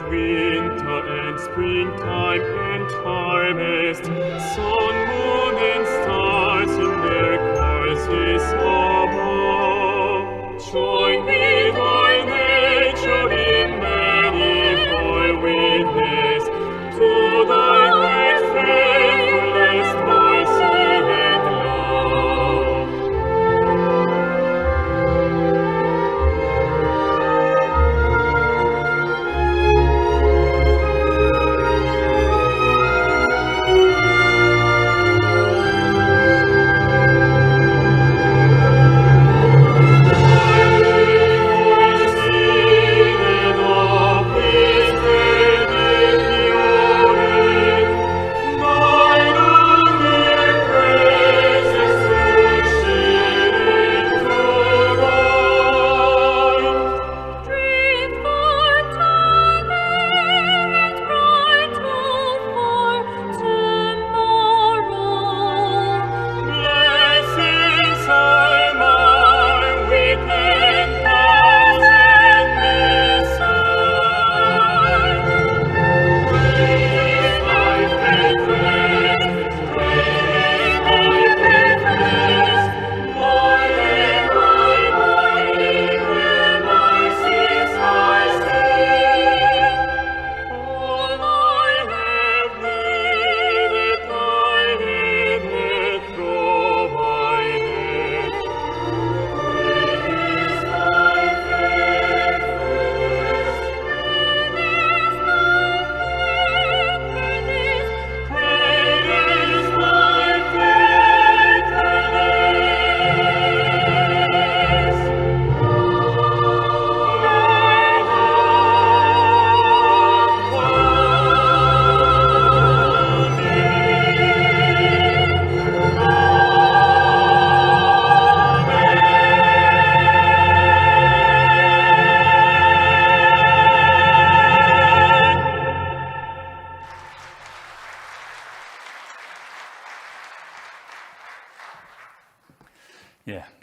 winter and springtime and harvest, sun, moon, and stars in their courses above. Join with all nature in manifold witness to thy great faithfulness, mercy, and love.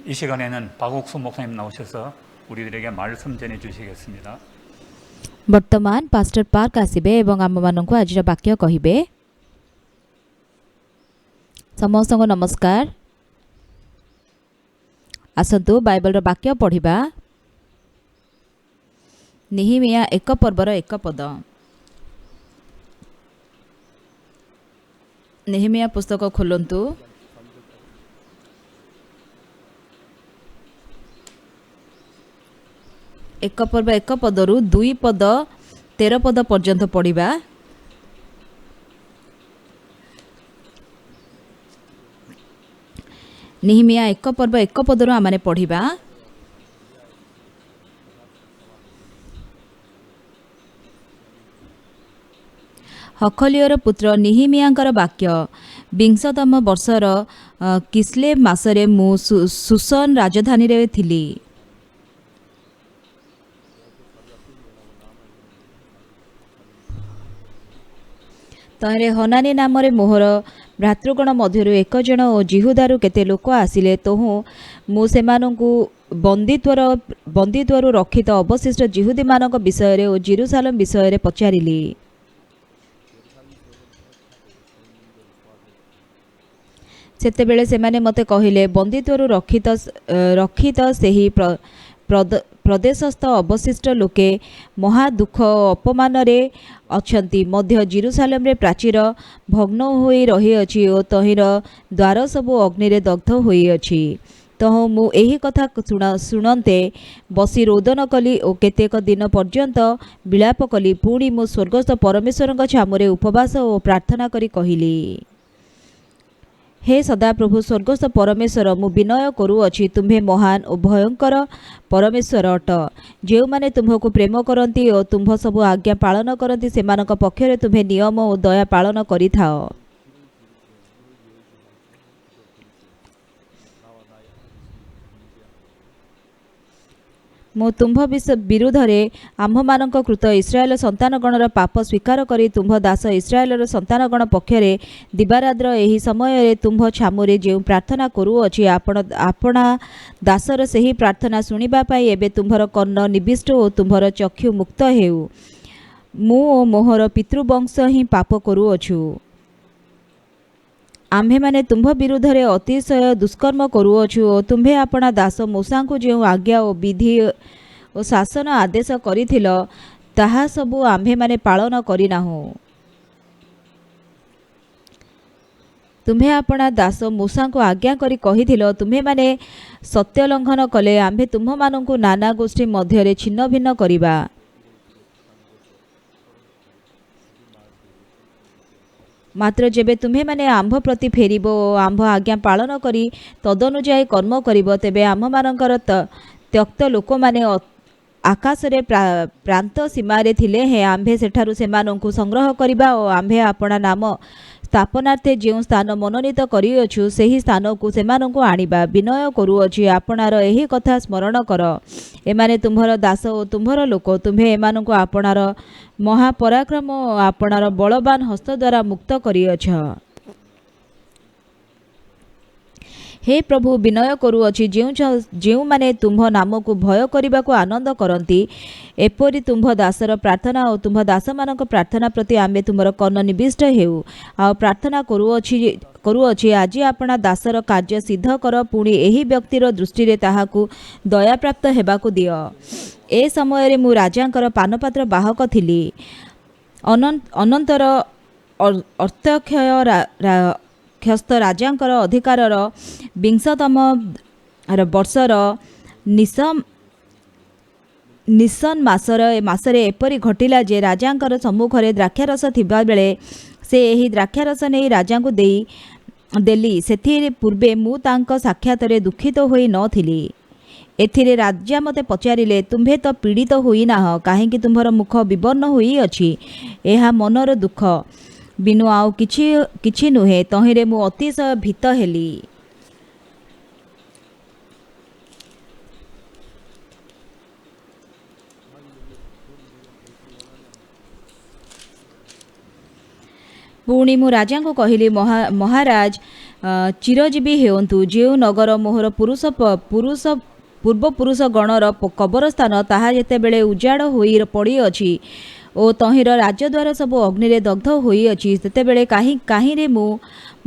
이 시간에는 박옥수 목사님 나오셔서 우리들에게 말씀 전해 주시겠습니다. ବର୍ତ୍ତମାନ pastor park ଆସିବେ ଏବଂ ଆମମାନଙ୍କୁ ଆଜିର ବାକ୍ୟ କହିବେ। ସମସ୍ତଙ୍କୁ ନମସ୍କାର। ଆସନ୍ତୁ ବାଇବଲର ବାକ୍ୟ ପଢ଼ିବା। ନେହେମିୟା 1 ପର୍ବର 1 ପଦ। ନେହେମିୟା ପୁସ୍ତକ ଖୋଲନ୍ତୁ। ଏକ ପର୍ବ 1 ପଦରୁ 2 ପଦ 13 ପଦ ପର୍ଯ୍ୟନ୍ତ ପଢ଼ିବା। ନେହେମିୟା 1 ପର୍ବ 1 ପଦରୁ ଆମମାନେ ପଢ଼ିବା। ହଖଲିଓର ପୁତ୍ର ନେହେମିୟାଙ୍କର ବାକ୍ୟ। 20ତମ ବର୍ଷର କିସ୍ଲେଭ ମାସରେ ମୁଁ ସୁସନ ରାଜଧାନୀରେ ଥିଲି। ତହିଁରେ ହନାନୀ ନାମରେ ମୋହର ଭ୍ରାତୃଗଣ ମଧ୍ୟରୁ 1 ଜଣ ଓ ଜିହୁଦାରୁ କେତେ ଲୋକ ଆସିଲେ। ତହୁଁ ମୁଁ ସେମାନଙ୍କୁ ବନ୍ଦୀତ୍ୱରୁ ରକ୍ଷିତ ଅବଶିଷ୍ଟ ଜିହୁଦୀମାନଙ୍କ ବିଷୟରେ ଓ ଜେରୁସାଲେମ ବିଷୟରେ ପଚାରିଲି। ସେତେବେଳେ ସେମାନେ ମୋତେ କହିଲେ, ବନ୍ଦୀତ୍ୱରୁ ରକ୍ଷିତ ସେହି ପ୍ରଦେଶସ୍ଥ ଅବଶିଷ୍ଟ ଲୋକେ ମହା ଦୁଃଖ ଓ ଅପମାନରେ ଅଛନ୍ତି ମଧ୍ୟ। ଜେରୁସାଲେମରେ ପ୍ରାଚୀର ଭଗ୍ନ ହୋଇ ରହିଅଛି ଓ ତହିଁର ଦ୍ୱାର ସବୁ ଅଗ୍ନିରେ ଦଗ୍ଧ ହୋଇଅଛି। ତହୁଁ ମୁଁ ଏହି କଥା ଶୁଣନ୍ତେ ବସି ରୋଦନ କଲି ଓ କେତେକ ଦିନ ପର୍ଯ୍ୟନ୍ତ ବିଳାପ କଲି। ପୁଣି ମୁଁ ସ୍ୱର୍ଗସ୍ଥ ପରମେଶ୍ୱରଙ୍କ ଛାମୁରେ ଉପବାସ ଓ ପ୍ରାର୍ଥନା କରି କହିଲି, ହେ ସଦାପ୍ରଭୁ ସ୍ୱର୍ଗସ୍ଥ ପରମେଶ୍ୱର, ମୁଁ ବିନୟ କରୁଅଛି, ତୁମ୍ଭେ ମହାନ ଓ ଭୟଙ୍କର ପରମେଶ୍ୱର ଅଟ। ଯେଉଁମାନେ ତୁମ୍ଭକୁ ପ୍ରେମ କରନ୍ତି ଓ ତୁମ୍ଭ ସବୁ ଆଜ୍ଞା ପାଳନ କରନ୍ତି, ସେମାନଙ୍କ ପକ୍ଷରେ ତୁମ୍ଭେ ନିୟମ ଓ ଦୟା ପାଳନ କରିଥାଅ। ମୁଁ ତୁମ୍ଭ ବିରୁଦ୍ଧରେ ଆମ୍ଭମାନଙ୍କ କୃତ ଇସ୍ରାଏଲ ସନ୍ତାନଗଣର ପାପ ସ୍ୱୀକାର କରି ତୁମ୍ଭ ଦାସ ଇସ୍ରାଏଲର ସନ୍ତାନଗଣ ପକ୍ଷରେ ଦିବାରାତ୍ର ଏହି ସମୟରେ ତୁମ୍ଭ ଛାମୁରେ ଯେଉଁ ପ୍ରାର୍ଥନା କରୁଅଛି, ଆପଣା ଦାସର ସେହି ପ୍ରାର୍ଥନା ଶୁଣିବା ପାଇଁ ଏବେ ତୁମ୍ଭର କର୍ଣ୍ଣ ନିବିଷ୍ଟ ଓ ତୁମ୍ଭର ଚକ୍ଷୁ ମୁକ୍ତ ହେଉ। ମୁଁ ଓ ମୋହର ପିତୃବଂଶ ହିଁ ପାପ କରୁଅଛୁ। ଆମ୍ଭେମାନେ ତୁମ୍ଭ ବିରୁଦ୍ଧରେ ଅତିଶୟ ଦୁଷ୍କର୍ମ କରୁଅଛୁ ଓ ତୁମ୍ଭେ ଆପଣା ଦାସ ମୂଷାଙ୍କୁ ଯେଉଁ ଆଜ୍ଞା ଓ ବିଧି ଓ ଶାସନ ଆଦେଶ କରିଥିଲ ତାହା ସବୁ ଆମ୍ଭେମାନେ ପାଳନ କରିନାହୁଁ। ତୁମ୍ଭେ ଆପଣା ଦାସ ମୂଷାଙ୍କୁ ଆଜ୍ଞା କରି କହିଥିଲ, ତୁମ୍ଭେମାନେ ସତ୍ୟ ଲଙ୍ଘନ କଲେ ଆମ୍ଭେ ତୁମ୍ଭମାନଙ୍କୁ ନାନା ଗୋଷ୍ଠୀ ମଧ୍ୟରେ ଛିନ୍ନ ଭିନ୍ନ କରିବା। ମାତ୍ର ଯେବେ ତୁମ୍ଭେମାନେ ଆମ୍ଭ ପ୍ରତି ଫେରିବ ଓ ଆମ୍ଭ ଆଜ୍ଞା ପାଳନ କରି ତଦନୁଯାୟୀ କର୍ମ କରିବ, ତେବେ ଆମ୍ଭମାନଙ୍କର ତ୍ୟକ୍ତ ଲୋକମାନେ ଆକାଶରେ ପ୍ରାନ୍ତ ସୀମାରେ ଥିଲେ ହେଁ ଆମ୍ଭେ ସେଠାରୁ ସେମାନଙ୍କୁ ସଂଗ୍ରହ କରିବା ଓ ଆମ୍ଭେ ଆପଣା ନାମ ସ୍ଥାପନାର୍ଥେ ଯେଉଁ ସ୍ଥାନ ମନୋନୀତ କରିଅଛୁ ସେହି ସ୍ଥାନକୁ ସେମାନଙ୍କୁ ଆଣିବା। ବିନୟ କରୁଅଛି, ଆପଣାର ଏହି କଥା ସ୍ମରଣ କର। ଏମାନେ ତୁମ୍ଭର ଦାସ ଓ ତୁମ୍ଭର ଲୋକ। ତୁମ୍ଭେ ଏମାନଙ୍କୁ ଆପଣାର ମହାପରାକ୍ରମ ଓ ଆପଣାର ବଳବାନ ହସ୍ତ ଦ୍ୱାରା ମୁକ୍ତ କରିଅଛ। ହେ ପ୍ରଭୁ, ବିନୟ କରୁଅଛି, ଯେଉଁମାନେ ତୁମ୍ଭ ନାମକୁ ଭୟ କରିବାକୁ ଆନନ୍ଦ କରନ୍ତି, ଏପରି ତୁମ୍ଭ ଦାସର ପ୍ରାର୍ଥନା ଓ ତୁମ୍ଭ ଦାସମାନଙ୍କ ପ୍ରାର୍ଥନା ପ୍ରତି ଆମ୍ଭେ ତୁମର କର୍ଣ୍ଣ ନିବିଷ୍ଟ ହେଉ। ଆଉ ପ୍ରାର୍ଥନା କରୁଅଛି ଆଜି ଆପଣା ଦାସର କାର୍ଯ୍ୟ ସିଦ୍ଧ କର, ପୁଣି ଏହି ବ୍ୟକ୍ତିର ଦୃଷ୍ଟିରେ ତାହାକୁ ଦୟାପ୍ରାପ୍ତ ହେବାକୁ ଦିଅ। ଏ ସମୟରେ ମୁଁ ରାଜାଙ୍କର ପାନପାତ୍ର ବାହକ ଥିଲି। ଅନନ୍ତର ଅର୍ଥକ୍ଷସ୍ତ ରାଜାଙ୍କର ଅଧିକାରର 20ତମ ବର୍ଷର ନିସନ୍ ମାସରେ ଏପରି ଘଟିଲା ଯେ ରାଜାଙ୍କର ସମ୍ମୁଖରେ ଦ୍ରାକ୍ଷାରସ ଥିବାବେଳେ ସେ ଏହି ଦ୍ରାକ୍ଷାରସ ନେଇ ରାଜାଙ୍କୁ ଦେଲି। ସେଥିରେ ପୂର୍ବେ ମୁଁ ତାଙ୍କ ସାକ୍ଷାତରେ ଦୁଃଖିତ ହୋଇ ନଥିଲି। ଏଥିରେ ରାଜା ମୋତେ ପଚାରିଲେ, ତୁମ୍ଭେ ତ ପୀଡ଼ିତ ହୋଇନାହ, କାହିଁକି ତୁମ୍ଭର ମୁଖ ବିବର୍ଣ୍ଣ ହୋଇଅଛି? ଏହା ମନର ଦୁଃଖ ବିନୁ ଆଉ କିଛି ନୁହେଁ। ତହିଁରେ ମୁଁ ଅତିଶୟ ଭୀତ ହେଲି। ପୁଣି ମୁଁ ରାଜାଙ୍କୁ କହିଲି, ମହାରାଜ ଚିରଜୀବୀ ହେଉନ୍ତୁ। ଯେଉଁ ନଗର ମୋହର ପୂର୍ବପୁରୁଷ ଗଣର କବରସ୍ଥାନ, ତାହା ଯେତେବେଳେ ଉଜାଡ଼ ହୋଇ ପଡ଼ିଅଛି ଓ ତହିଁର ରାଜଦ୍ୱାର ସବୁ ଅଗ୍ନିରେ ଦଗ୍ଧ ହୋଇଅଛି, ସେତେବେଳେ କାହିଁରେ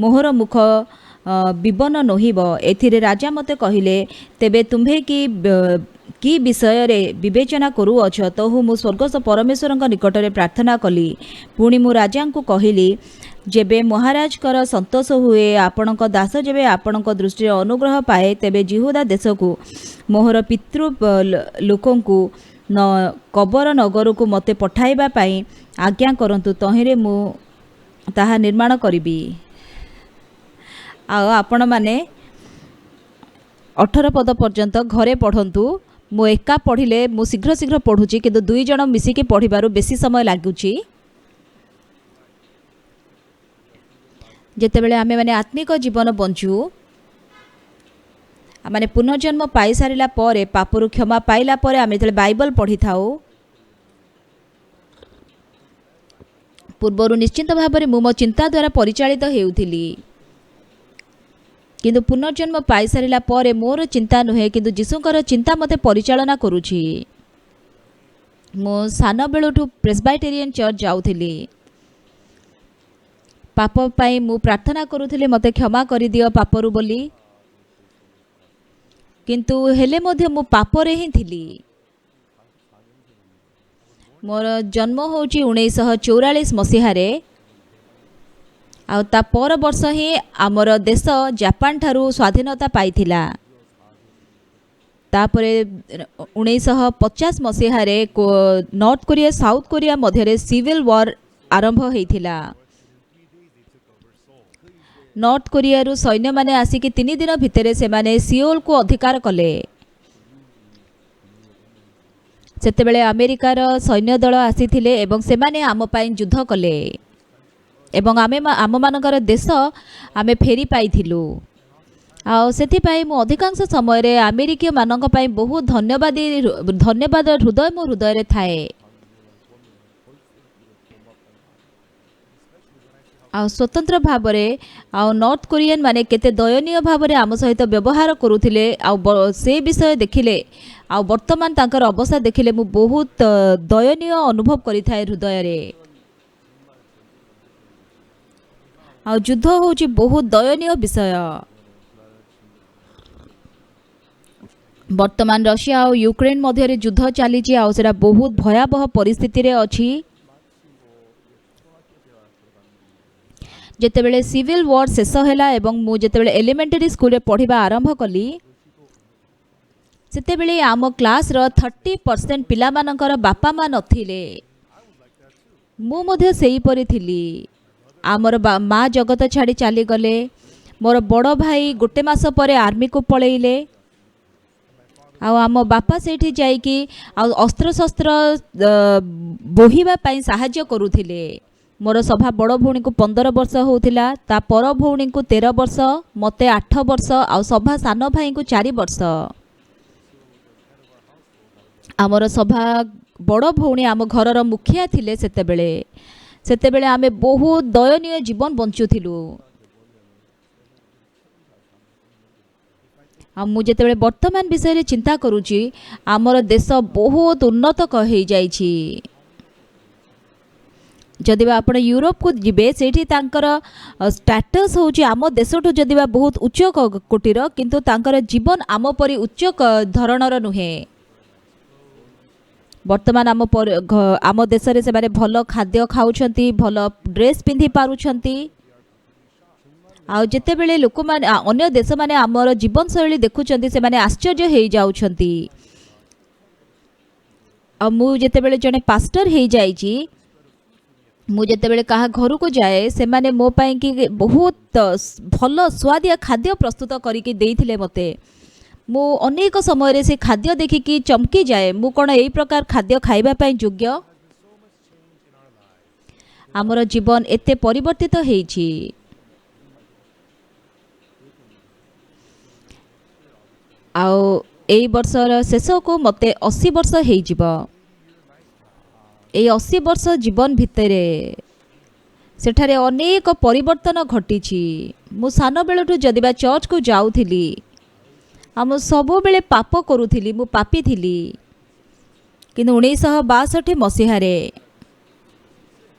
ମୋହର ମୁଖ ବିବର୍ଣ୍ଣ ନୋହିବ? ଏଥିରେ ରାଜା ମୋତେ କହିଲେ, ତେବେ ତୁମ୍ଭେ କି ବିଷୟରେ ବିବେଚନା କରୁଅଛ? ତହୁ ମୁଁ ସ୍ୱର୍ଗସ୍ଥ ପରମେଶ୍ୱରଙ୍କ ନିକଟରେ ପ୍ରାର୍ଥନା କଲି। ପୁଣି ମୁଁ ରାଜାଙ୍କୁ କହିଲି, ଯେବେ ମହାରାଜଙ୍କର ସନ୍ତୋଷ ହୁଏ, ଆପଣଙ୍କ ଦାସ ଯେବେ ଆପଣଙ୍କ ଦୃଷ୍ଟିରେ ଅନୁଗ୍ରହ ପାଏ, ତେବେ ଜିହୁଦା ଦେଶକୁ ମୋହର ପିତୃ ଲୋକଙ୍କୁ କବର ନଗରକୁ ମୋତେ ପଠାଇବା ପାଇଁ ଆଜ୍ଞା କରନ୍ତୁ। ତହିଁରେ ମୁଁ ତାହା ନିର୍ମାଣ କରିବି। ଆଉ ଆପଣମାନେ 18 ପଦ ପର୍ଯ୍ୟନ୍ତ ଘରେ ପଢ଼ନ୍ତୁ। ମୁଁ ଏକା ପଢ଼ିଲେ ମୁଁ ଶୀଘ୍ର ପଢ଼ୁଛି, କିନ୍ତୁ 2 ଜଣ ମିଶିକି ପଢ଼ିବାରୁ ବେଶୀ ସମୟ ଲାଗୁଛି। ଯେତେବେଳେ ଆମେମାନେ ଆତ୍ମିକ ଜୀବନ ବଞ୍ଚୁ, ଆମେ ପୁନର୍ଜନ୍ମ ପାଇସାରିଲା ପରେ, ପାପରୁ କ୍ଷମା ପାଇଲା ପରେ ଆମେ ଯେତେବେଳେ ବାଇବଲ ପଢ଼ିଥାଉ, ପୂର୍ବରୁ ନିଶ୍ଚିନ୍ତ ଭାବରେ ମୁଁ ମୋ ଚିନ୍ତା ଦ୍ୱାରା ପରିଚାଳିତ ହେଉଥିଲି। କିନ୍ତୁ ପୁନର୍ଜନ୍ମ ପାଇସାରିଲା ପରେ ମୋର ଚିନ୍ତା ନୁହେଁ, କିନ୍ତୁ ଯୀଶୁଙ୍କର ଚିନ୍ତା ମୋତେ ପରିଚାଳନା କରୁଛି। ମୁଁ ସାନ ବେଳଠୁ ପ୍ରେସବାଇଟେରିଆନ ଚର୍ଚ୍ଚ ଯାଉଥିଲି। ପାପ ପାଇଁ ମୁଁ ପ୍ରାର୍ଥନା କରୁଥିଲି, ମୋତେ କ୍ଷମା କରିଦିଅ ପାପରୁ ବୋଲି। କିନ୍ତୁ ହେଲେ ମଧ୍ୟ ମୁଁ ପାପରେ ହିଁ ଥିଲି। ମୋର ଜନ୍ମ ହେଉଛି 1944 ମସିହାରେ। ଆଉ ତା ପର ବର୍ଷ ହିଁ ଆମର ଦେଶ ଜାପାନ ଠାରୁ ସ୍ୱାଧୀନତା ପାଇଥିଲା। ତାପରେ 1950 ମସିହାରେ ନର୍ଥ କୋରିଆ ସାଉଥ କୋରିଆ ମଧ୍ୟରେ ସିଭିଲ ୱାର ଆରମ୍ଭ ହୋଇଥିଲା। ନର୍ଥ କୋରିଆରୁ ସୈନ୍ୟମାନେ ଆସିକି 3 ଦିନ ଭିତରେ ସେମାନେ ସିଓଲକୁ ଅଧିକାର କଲେ। ସେତେବେଳେ ଆମେରିକାର ସୈନ୍ୟ ଦଳ ଆସିଥିଲେ ଏବଂ ସେମାନେ ଆମ ପାଇଁ ଯୁଦ୍ଧ କଲେ ଏବଂ ଆମମାନଙ୍କର ଦେଶ ଆମେ ଫେରି ପାଇଥିଲୁ। ଆଉ ସେଥିପାଇଁ ମୁଁ ଅଧିକାଂଶ ସମୟରେ ଆମେରିକୀୟମାନଙ୍କ ପାଇଁ ବହୁତ ଧନ୍ୟବାଦ ହୃଦୟ ମୋ ହୃଦୟରେ ଥାଏ। आ स्वतंत्र भावरे आ नॉर्थ कोरियन माने केते दयनीय भावरे आम सहित व्यवहार करुथिले आ से विषय देखिले आ वर्तमान तांकर अवस्था देखिले मु बहुत दयनीय अनुभव करिथाय हृदय रे। आ युद्ध होची बहुत दयनीय विषय। वर्तमान रशिया और यूक्रेन मध्य युद्ध चली सेटा बहुत भयावह परिस्थिति रे अछि। जेतेबेले सिविल वॉर शेष हैला एवं मु जेतेबेले एलिमेंटरी स्कूल रे पढ़िबा आरंभ कली सेतेबेले आम क्लास रो 30% पिला मानकर बापा मा नथिले। मु मध्य सेही परि थिली। आमर माँ जगत छाड़ी चली गले। मोर बड़ भाई गोटे मास परे आर्मी को पळेइले। आम बापा सेठी जाइकी अस्त्र शस्त्र बोहिबा पई सहाय्य करुथिले। मोर सभा बड़ भौणी को 15 वर्ष होउथिला, ता पर भौणी को 13 वर्ष, मते 8 वर्ष आ सभा सान भाई को 4 वर्ष। आमर सभा बड़ भौणी आम घरर मुखिया थिले। सेतेबेले आमे बहुत दयनीय जीवन बंचुथिलु। मु जेतेबेले वर्तमान विषय रे चिंता करूची आमर देश बहुत उन्नत हो जाइछि। जदि आपण यूरोप को जिबे सेठी तांकर स्टेटस होची आम देशठु जदि बहुत उच्च कोटीर, किंतु तांकर जीवन आम परि उच्च धरणर नुहे। वर्तमान आम देश रे से माने भल खाद्य खाउछंती, भल ड्रेस पिंधि पारुछंती। आ जेतेबेले लोक माने अन्य देश माने आमर जीवन शैली देखुछंती से माने आश्चर्य हो जाउछंती। आ मु जेतेबेले जने पास्टर हो जाइछि, मु जेतेबेले कहा घर को जाए से माने मो पई कि बहुत भल स्वादिया खाद्य प्रस्तुत करिके देइथिले मते। मु अनेक समय रे से खाद्य देखिकी चमकी जाए, मु कोन एई प्रकार खाद्य खाइबा पई योग्य। आमर जीवन एते परिवर्तित हेछि। आउ एई वर्षर शेष को मते 80 वर्ष हेइ जिवो। ए 80 वर्ष जीवन भितरे सेठारे अनेक परिवर्तन घटिछि। मु सान बेलठु जदिबा चर्च को जाउथिली, हम सब बेले पाप करुथिली, मु पापी थिली। किंतु 1962 मसीहारे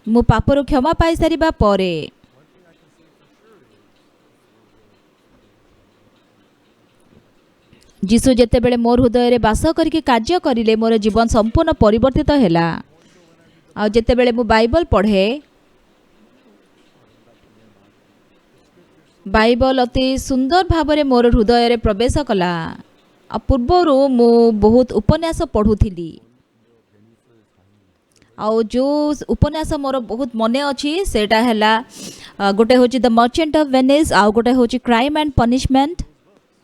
मु पापर क्षमा पाई सारिबा परे जीसु जेतेबेले मोर हृदय रे बास करके कार्य करिले, मोर जीवन संपूर्ण परिवर्तित हैला। आ जेतेबेले मु बाइबल पढ़े, बाइबल अति सुंदर भावरे मोर हृदय रे प्रवेश कला। आ पूर्वरु मु बहुत उपन्यास पढ़ुथिली। आउ जो उपन्यास मोर बहुत मने अछि सेटा हैला गोटे होची द मर्चेंट ऑफ वेनिस, आउ गोटे होची क्राइम एंड पनिशमेंट।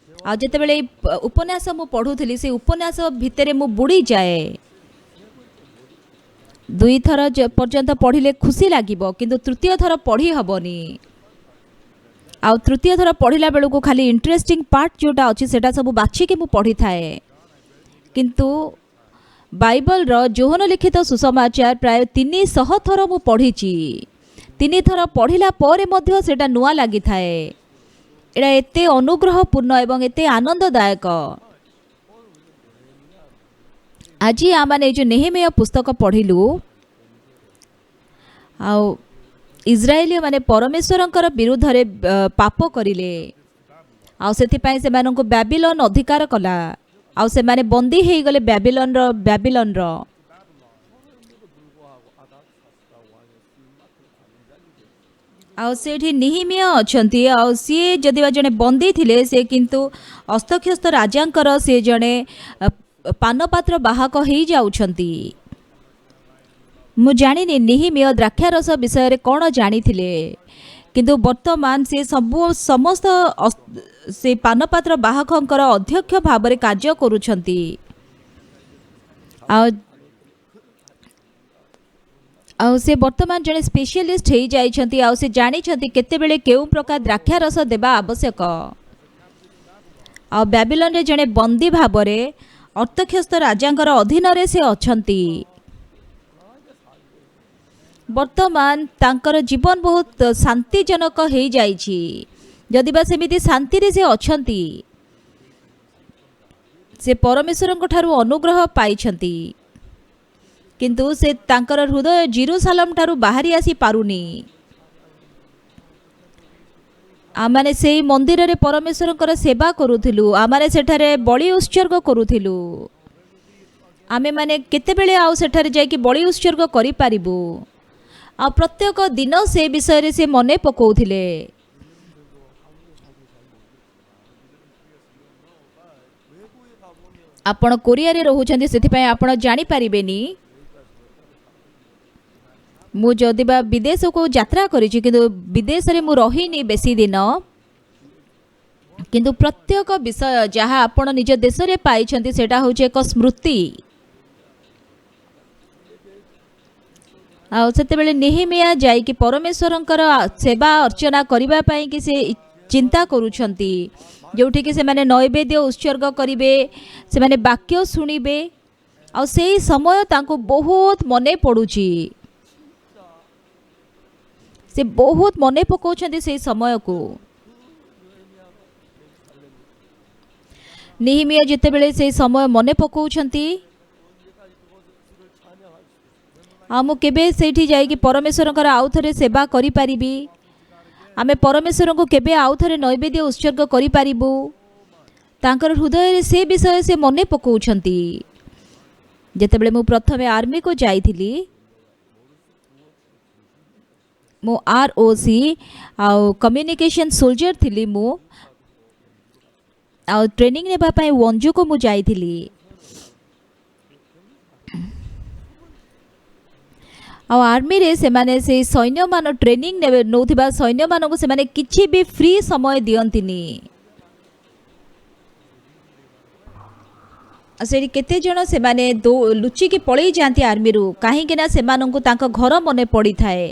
आ जेतेबेले उपन्यास मु पढ़ुथिली से उपन्यास भितरे मु बुड़ी जाए। 2 थर पर्यंत पढ़िले खुशी लागिबो, किंतु तृतीय थर पढ़ी हबनी। आ तृतीय थर पढ़िला बेलू को खाली इंटरेस्टिंग पार्ट जोटा अच्छी सेटा सब बाछी के मु पढ़ी थाए। किंतु बाइबल रो जोहन लिखित सुसमाचार प्राय 300 थर मु पढ़ीची। 3 थर पढ़िला परे मध्य सेटा नुआ लागि थाए। एटा एते अनुग्रहपूर्ण एवं एते आनंददायक। आज आमाने जो नेहेमिया पुस्तक पढ़िलु, आउ इज्राएली माने परमेश्वरंकर विरुद्ध रे पाप करिले, आउ सेति पई से माननको बेबीलोन अधिकार कला, आउ से माने बंदी हेई गले बेबीलोन रो। आउ सेठी नेहेमिया अछंती, आउ सी जदिवा जने बंदी थिले से किंतु अस्तख्यस्त राजांकर से जने पानपात्र बाहक हेई जाउछंती। मु जानिनी नेहेमिया द्राक्षारस विषय रे कोन जानिथिले, किंतु वर्तमान से समस्त से पानपात्र बाहकंकर अध्यक्ष भाव रे कार्य करूछंती। आउ से वर्तमान जने स्पेशलिस्ट हेई जाइछंती। आउ से जानिछंती केते बेले केउ प्रकार द्राक्षारस देबा आवश्यक। आउ बेबीलोन रे जने बंदी भाव रे अर्थख्यस्त राजांकर अधीन रे से अछंती। ବର୍ତ୍ତମାନ ତାଙ୍କର ଜୀବନ ବହୁତ ଶାନ୍ତିଜନକ ହେଇଯାଇଛି। ଯଦି ବା ସେମିତି ଶାନ୍ତିରେ ସେ ଅଛନ୍ତି, ସେ ପରମେଶ୍ୱରଙ୍କ ଠାରୁ ଅନୁଗ୍ରହ ପାଇଛନ୍ତି, କିନ୍ତୁ ସେ ତାଙ୍କର ହୃଦୟ ଜେରୁସାଲେମ ଠାରୁ ବାହାରି ଆସି ପାରୁନି। ଆମମାନେ ସେଇ ମନ୍ଦିରରେ ପରମେଶ୍ୱରଙ୍କର ସେବା କରୁଥିଲୁ, ଆମମାନେ ସେଠାରେ ବଳି ଉତ୍ସର୍ଗ କରୁଥିଲୁ। ଆମେମାନେ କେତେବେଳେ ଆଉ ସେଠାରେ ଯାଇକି ବଳି ଉତ୍ସର୍ଗ କରିପାରିବୁ? ଆଉ ପ୍ରତ୍ୟେକ ଦିନ ସେ ବିଷୟରେ ସେ ମନେ ପକାଉଥିଲେ। ଆପଣ କୋରିଆରେ ରହୁଛନ୍ତି, ସେଥିପାଇଁ ଆପଣ ଜାଣିପାରିବେନି। ମୁଁ ଯଦି ବା ବିଦେଶକୁ ଯାତ୍ରା କରିଛି, କିନ୍ତୁ ବିଦେଶରେ ମୁଁ ରହିନି ବେଶୀ ଦିନ, କିନ୍ତୁ ପ୍ରତ୍ୟେକ ବିଷୟ ଯାହା ଆପଣ ନିଜ ଦେଶରେ ପାଇଛନ୍ତି ସେଟା ହେଉଛି ଏକ ସ୍ମୃତି। ଆଉ ସେତେବେଳେ ନେହେମିଆ ଯାଇକି ପରମେଶ୍ୱରଙ୍କର ସେବା ଅର୍ଚ୍ଚନା କରିବା ପାଇଁକି ସେ ଚିନ୍ତା କରୁଛନ୍ତି, ଯେଉଁଠିକି ସେମାନେ ନୈବେଦ୍ୟ ଉତ୍ସର୍ଗ କରିବେ, ସେମାନେ ବାକ୍ୟ ଶୁଣିବେ। ଆଉ ସେଇ ସମୟ ତାଙ୍କୁ ବହୁତ ମନେ ପଡ଼ୁଛି, ସେ ବହୁତ ମନେ ପକାଉଛନ୍ତି ସେଇ ସମୟକୁ। ନେହେମିଆ ଯେତେବେଳେ ସେଇ ସମୟ ମନେ ପକାଉଛନ୍ତି, ଆଉ ମୁଁ କେବେ ସେଇଠି ଯାଇକି ପରମେଶ୍ୱରଙ୍କର ଆଉ ଥରେ ସେବା କରିପାରିବି, ଆମେ ପରମେଶ୍ୱରଙ୍କୁ କେବେ ଆଉ ଥରେ ନୈବେଦ୍ୟ ଉତ୍ସର୍ଗ କରିପାରିବୁ, ତାଙ୍କର ହୃଦୟରେ ସେ ବିଷୟ ସେ ମନେ ପକାଉଛନ୍ତି। ଯେତେବେଳେ ମୁଁ ପ୍ରଥମେ ଆର୍ମିକୁ ଯାଇଥିଲି, ମୁଁ ROC ଆଉ କମ୍ୟୁନିକେସନ୍ ସୋଲଜର ଥିଲି। ମୁଁ ଆଉ ଟ୍ରେନିଂ ନେବା ପାଇଁ ୱଞ୍ଜୁକୁ ମୁଁ ଯାଇଥିଲି। ଆଉ ଆର୍ମିରେ ସେମାନେ ସେଇ ସୈନ୍ୟମାନ ଟ୍ରେନିଂ ନେଉଥିବା ସୈନ୍ୟମାନଙ୍କୁ ସେମାନେ କିଛି ବି ଫ୍ରି ସମୟ ଦିଅନ୍ତିନି। ସେଠି କେତେଜଣ ସେମାନେ ଲୁଚିକି ପଳେଇ ଯାଆନ୍ତି ଆର୍ମିରୁ, କାହିଁକିନା ସେମାନଙ୍କୁ ତାଙ୍କ ଘର ମନେ ପଡ଼ିଥାଏ।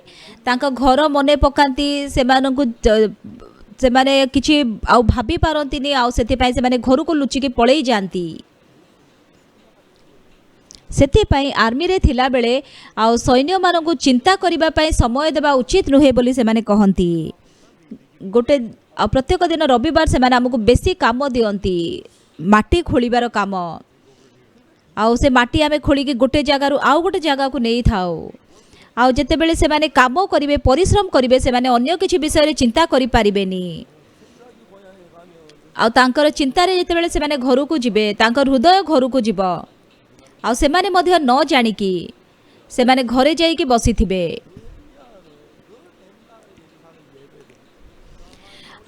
ତାଙ୍କ ଘର ମନେ ପକାନ୍ତି, ସେମାନଙ୍କୁ ସେମାନେ କିଛି ଆଉ ଭାବି ପାରନ୍ତିନି, ଆଉ ସେଥିପାଇଁ ସେମାନେ ଘରକୁ ଲୁଚିକି ପଳେଇ ଯାଆନ୍ତି। ସେଥିପାଇଁ ଆର୍ମିରେ ଥିଲାବେଳେ ଆଉ ସୈନ୍ୟମାନଙ୍କୁ ଚିନ୍ତା କରିବା ପାଇଁ ସମୟ ଦେବା ଉଚିତ ନୁହେଁ ବୋଲି ସେମାନେ କହନ୍ତି। ପ୍ରତ୍ୟେକ ଦିନ ରବିବାର ସେମାନେ ଆମକୁ ବେଶୀ କାମ ଦିଅନ୍ତି, ମାଟି ଖୋଳିବାର କାମ। ଆଉ ସେ ମାଟି ଆମେ ଖୋଳିକି ଗୋଟେ ଜାଗାରୁ ଆଉ ଗୋଟେ ଜାଗାକୁ ନେଇଥାଉ। ଆଉ ଯେତେବେଳେ ସେମାନେ କାମ କରିବେ, ପରିଶ୍ରମ କରିବେ, ସେମାନେ ଅନ୍ୟ କିଛି ବିଷୟରେ ଚିନ୍ତା କରିପାରିବେନି। ଆଉ ତାଙ୍କର ଚିନ୍ତାରେ ଯେତେବେଳେ ସେମାନେ ଘରକୁ ଯିବେ, ତାଙ୍କ ହୃଦୟ ଘରକୁ ଯିବ, ଆଉ ସେମାନେ ମଧ୍ୟ ନ ଜାଣିକି ସେମାନେ ଘରେ ଯାଇକି ବସିଥିବେ।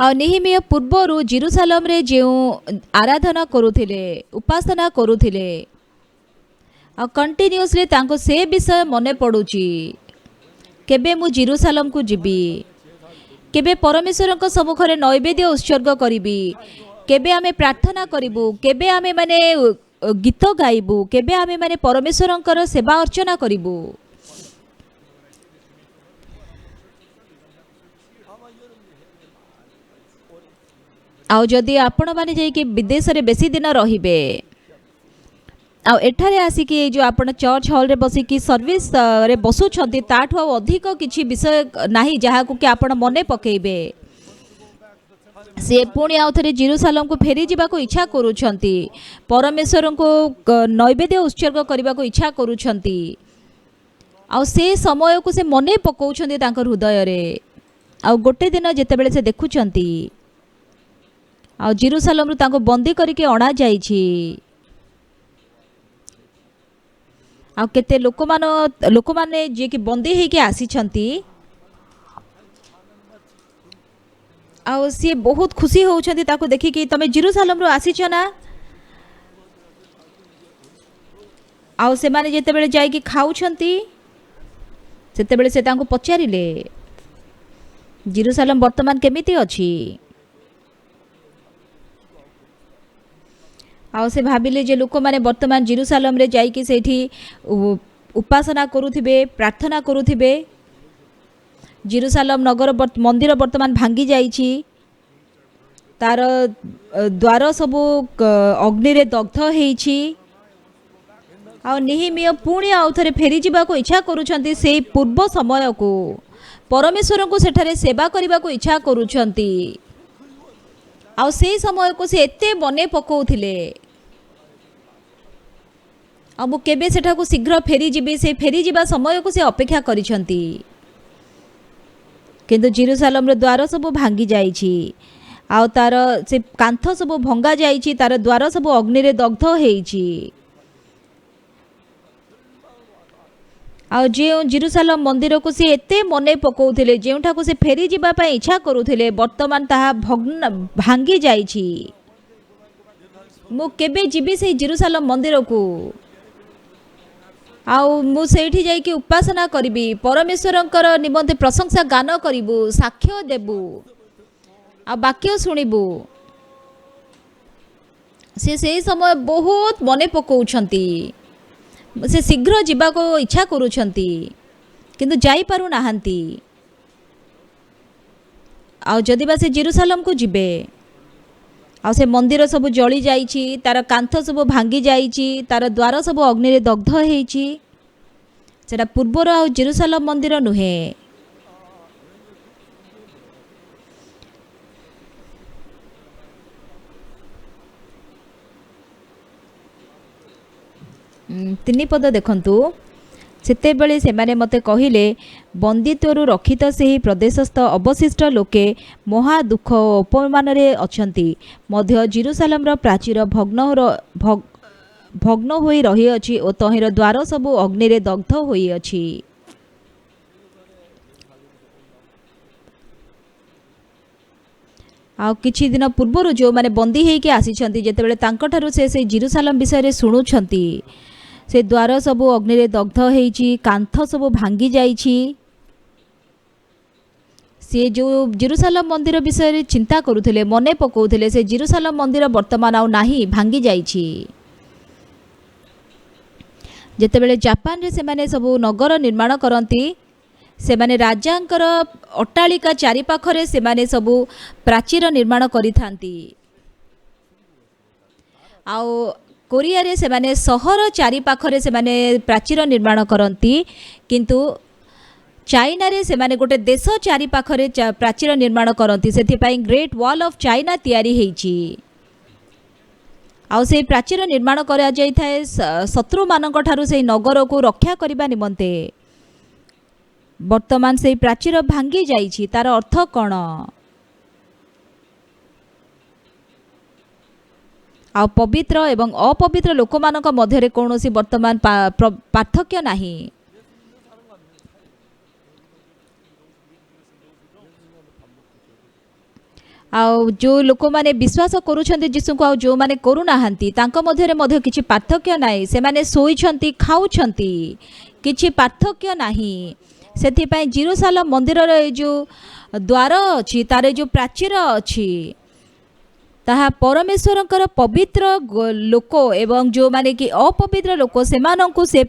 ଆଉ ନେହେମିଆ ପୂର୍ବରୁ ଜେରୁସାଲେମରେ ଯେଉଁ ଆରାଧନା କରୁଥିଲେ, ଉପାସନା କରୁଥିଲେ, ଆଉ କଣ୍ଟିନ୍ୟୁଅସଲି ତାଙ୍କୁ ସେ ବିଷୟ ମନେ ପଡ଼ୁଛି। କେବେ ମୁଁ ଜେରୁସାଲେମକୁ ଯିବି, କେବେ ପରମେଶ୍ୱରଙ୍କ ସମ୍ମୁଖରେ ନୈବେଦ୍ୟ ଉତ୍ସର୍ଗ କରିବି, କେବେ ଆମେ ପ୍ରାର୍ଥନା କରିବୁ, କେବେ ଆମେ ମାନେ ଗୀତ ଗାଇବୁ, କେବେ ଆମେ ମାନେ ପରମେଶ୍ୱରଙ୍କର ସେବା ଅର୍ଚ୍ଚନା କରିବୁ। ଆଉ ଯଦି ଆପଣମାନେ ଯାଇକି ବିଦେଶରେ ବେଶୀ ଦିନ ରହିବେ, ଆଉ ଏଠାରେ ଆସିକି ଏଇ ଯେଉଁ ଆପଣ ଚର୍ଚ୍ଚ ହଲ୍ରେ ବସିକି ସର୍ଭିସରେ ବସୁଛନ୍ତି, ତାଠୁ ଆଉ ଅଧିକ କିଛି ବିଷୟ ନାହିଁ ଯାହାକୁ କି ଆପଣ ମନେ ପକାଇବେ। ସେ ପୁଣି ଆଉ ଥରେ ଜେରୁସାଲେମକୁ ଫେରିଯିବାକୁ ଇଚ୍ଛା କରୁଛନ୍ତି, ପରମେଶ୍ୱରଙ୍କୁ ନୈବେଦ୍ୟ ଉତ୍ସର୍ଗ କରିବାକୁ ଇଚ୍ଛା କରୁଛନ୍ତି। ଆଉ ସେ ସମୟକୁ ସେ ମନେ ପକାଉଛନ୍ତି ତାଙ୍କ ହୃଦୟରେ। ଆଉ ଗୋଟେ ଦିନ ଯେତେବେଳେ ସେ ଦେଖୁଛନ୍ତି, ଆଉ ଜେରୁସାଲେମରୁ ତାଙ୍କୁ ବନ୍ଦୀ କରିକି ଅଣାଯାଇଛି, ଆଉ କେତେ ଲୋକମାନେ ଯିଏକି ବନ୍ଦୀ ହେଇକି ଆସିଛନ୍ତି, ଆଉ ସିଏ ବହୁତ ଖୁସି ହେଉଛନ୍ତି ତାକୁ ଦେଖିକି, ତମେ ଜେରୁସାଲେମରୁ ଆସିଛ ନା? ଆଉ ସେମାନେ ଯେତେବେଳେ ଯାଇକି ଖାଉଛନ୍ତି, ସେତେବେଳେ ସେ ତାଙ୍କୁ ପଚାରିଲେ, ଜେରୁସାଲେମ ବର୍ତ୍ତମାନ କେମିତି ଅଛି? ଆଉ ସେ ଭାବିଲେ ଯେ ଲୋକମାନେ ବର୍ତ୍ତମାନ ଜେରୁସାଲେମରେ ଯାଇକି ସେଇଠି ଉପାସନା କରୁଥିବେ, ପ୍ରାର୍ଥନା କରୁଥିବେ। ଜେରୁସାଲେମ ମନ୍ଦିର ବର୍ତ୍ତମାନ ଭାଙ୍ଗି ଯାଇଛି, ତାର ଦ୍ୱାର ସବୁ ଅଗ୍ନିରେ ଦଗ୍ଧ ହେଇଛି। ଆଉ ନିହିମିୟ ପୁଣି ଆଉ ଥରେ ଫେରି ଯିବାକୁ ଇଚ୍ଛା କରୁଛନ୍ତି ସେଇ ପୂର୍ବ ସମୟକୁ। ପରମେଶ୍ୱରଙ୍କୁ ସେଠାରେ ସେବା କରିବାକୁ ଇଚ୍ଛା କରୁଛନ୍ତି। ଆଉ ସେଇ ସମୟକୁ ସେ ଏତେ ମନେ ପକାଉଥିଲେ। ଆଉ ମୁଁ କେବେ ସେଠାକୁ ଶୀଘ୍ର ଫେରିଯିବି, ସେ ଫେରିଯିବା ସମୟକୁ ସେ ଅପେକ୍ଷା କରିଛନ୍ତି। କିନ୍ତୁ ଜେରୁସାଲେମର ଦ୍ୱାର ସବୁ ଭାଙ୍ଗି ଯାଇଛି, ଆଉ ତାର ସେ କାନ୍ଥ ସବୁ ଭଙ୍ଗା ଯାଇଛି, ତାର ଦ୍ୱାର ସବୁ ଅଗ୍ନିରେ ଦଗ୍ଧ ହେଇଛି। ଆଉ ଯେଉଁ ଜେରୁସାଲେମ ମନ୍ଦିରକୁ ସେ ଏତେ ମନେ ପକାଉଥିଲେ, ଯେଉଁଠାକୁ ସେ ଫେରିଯିବା ପାଇଁ ଇଚ୍ଛା କରୁଥିଲେ, ବର୍ତ୍ତମାନ ତାହା ଭାଙ୍ଗି ଯାଇଛି। ମୁଁ କେବେ ଯିବି ସେଇ ଜେରୁସାଲେମ ମନ୍ଦିରକୁ, ଆଉ ମୁଁ ସେଇଠି ଯାଇକି ଉପାସନା କରିବି, ପରମେଶ୍ୱରଙ୍କର ନିମନ୍ତେ ପ୍ରଶଂସା ଗାନ କରିବୁ, ସାକ୍ଷ୍ୟ ଦେବୁ, ଆଉ ବାକ୍ୟ ଶୁଣିବୁ। ସେ ସେଇ ସମୟ ବହୁତ ମନେ ପକାଉଛନ୍ତି। ସେ ଶୀଘ୍ର ଯିବାକୁ ଇଚ୍ଛା କରୁଛନ୍ତି, କିନ୍ତୁ ଯାଇପାରୁନାହାନ୍ତି। ଆଉ ଯଦି ବା ସେ ଜେରୁସାଲେମକୁ ଯିବେ, ଆଉ ସେ ମନ୍ଦିର ସବୁ ଜଳି ଯାଇଛି, ତାର କାନ୍ଥ ସବୁ ଭାଙ୍ଗି ଯାଇଛି, ତାର ଦ୍ୱାର ସବୁ ଅଗ୍ନିରେ ଦଗ୍ଧ ହେଇଛି। ସେଟା ପୂର୍ବର ଆଉ ଜେରୁସାଲେମ ମନ୍ଦିର ନୁହେଁ। ତିନି ପଦ ଦେଖନ୍ତୁ। ସେତେବେଳେ ସେମାନେ ମୋତେ କହିଲେ, ବନ୍ଦିତ୍ୱରୁ ରକ୍ଷିତ ସେହି ପ୍ରଦେଶସ୍ଥ ଅବଶିଷ୍ଟ ଲୋକେ ମହା ଦୁଃଖ ଓ ଅପମାନରେ ଅଛନ୍ତି। ମଧ୍ୟ ଜେରୁସାଲେମର ପ୍ରାଚୀର ଭଗ୍ନ ହୋଇ ରହିଅଛି ଓ ତହିଁର ଦ୍ୱାର ସବୁ ଅଗ୍ନିରେ ଦଗ୍ଧ ହୋଇଅଛି। ଆଉ କିଛି ଦିନ ପୂର୍ବରୁ ଯେଉଁମାନେ ବନ୍ଦୀ ହେଇକି ଆସିଛନ୍ତି, ଯେତେବେଳେ ତାଙ୍କଠାରୁ ସେ ସେଇ ଜେରୁସାଲେମ ବିଷୟରେ ଶୁଣୁଛନ୍ତି, ସେ ଦ୍ୱାର ସବୁ ଅଗ୍ନିରେ ଦଗ୍ଧ ହେଇଛି, କାନ୍ଥ ସବୁ ଭାଙ୍ଗି ଯାଇଛି। ସେ ଯେଉଁ ଜେରୁସାଲେମ ମନ୍ଦିର ବିଷୟରେ ଚିନ୍ତା କରୁଥିଲେ, ମନେ ପକାଉଥିଲେ, ସେ ଜେରୁସାଲେମ ମନ୍ଦିର ବର୍ତ୍ତମାନ ଆଉ ନାହିଁ, ଭାଙ୍ଗି ଯାଇଛି। ଯେତେବେଳେ ଜାପାନରେ ସେମାନେ ସବୁ ନଗର ନିର୍ମାଣ କରନ୍ତି, ସେମାନେ ରାଜାଙ୍କର ଅଟ୍ଟାଳିକା ଚାରିପାଖରେ ସେମାନେ ସବୁ ପ୍ରାଚୀର ନିର୍ମାଣ କରିଥାନ୍ତି। ଆଉ କୋରିଆରେ ସେମାନେ ସହର ଚାରିପାଖରେ ସେମାନେ ପ୍ରାଚୀର ନିର୍ମାଣ କରନ୍ତି, କିନ୍ତୁ ଚାଇନାରେ ସେମାନେ ଗୋଟେ ଦେଶ ଚାରିପାଖରେ ପ୍ରାଚୀର ନିର୍ମାଣ କରନ୍ତି। ସେଥିପାଇଁ ଗ୍ରେଟ୍ ୱାଲ୍ ଅଫ୍ ଚାଇନା ତିଆରି ହେଇଛି। ଆଉ ସେଇ ପ୍ରାଚୀର ନିର୍ମାଣ କରାଯାଇଥାଏ ଶତ୍ରୁମାନଙ୍କ ଠାରୁ ସେଇ ନଗରକୁ ରକ୍ଷା କରିବା ନିମନ୍ତେ। ବର୍ତ୍ତମାନ ସେଇ ପ୍ରାଚୀର ଭାଙ୍ଗି ଯାଇଛି, ତାର ଅର୍ଥ କ'ଣ? ଆଉ ପବିତ୍ର ଏବଂ ଅପବିତ୍ର ଲୋକମାନଙ୍କ ମଧ୍ୟରେ କୌଣସି ବର୍ତ୍ତମାନ ପାର୍ଥକ୍ୟ ନାହିଁ। ଆଉ ଯେଉଁ ଲୋକମାନେ ବିଶ୍ୱାସ କରୁଛନ୍ତି ଯୀଶୁଙ୍କୁ, ଆଉ ଯେଉଁମାନେ କରୁନାହାନ୍ତି, ତାଙ୍କ ମଧ୍ୟରେ ମଧ୍ୟ କିଛି ପାର୍ଥକ୍ୟ ନାହିଁ। ସେମାନେ ଶୋଇଛନ୍ତି, ଖାଉଛନ୍ତି, କିଛି ପାର୍ଥକ୍ୟ ନାହିଁ। ସେଥିପାଇଁ ଜେରୁସାଲେମ ମନ୍ଦିରର ଏଇ ଯେଉଁ ଦ୍ୱାର ଅଛି, ତାର ଯେଉଁ ପ୍ରାଚୀର ଅଛି, ତାହା ପରମେଶ୍ୱରଙ୍କର ପବିତ୍ର ଲୋକ ଏବଂ ଯେଉଁମାନେ କି ଅପବିତ୍ର ଲୋକ, ସେମାନଙ୍କୁ ସେ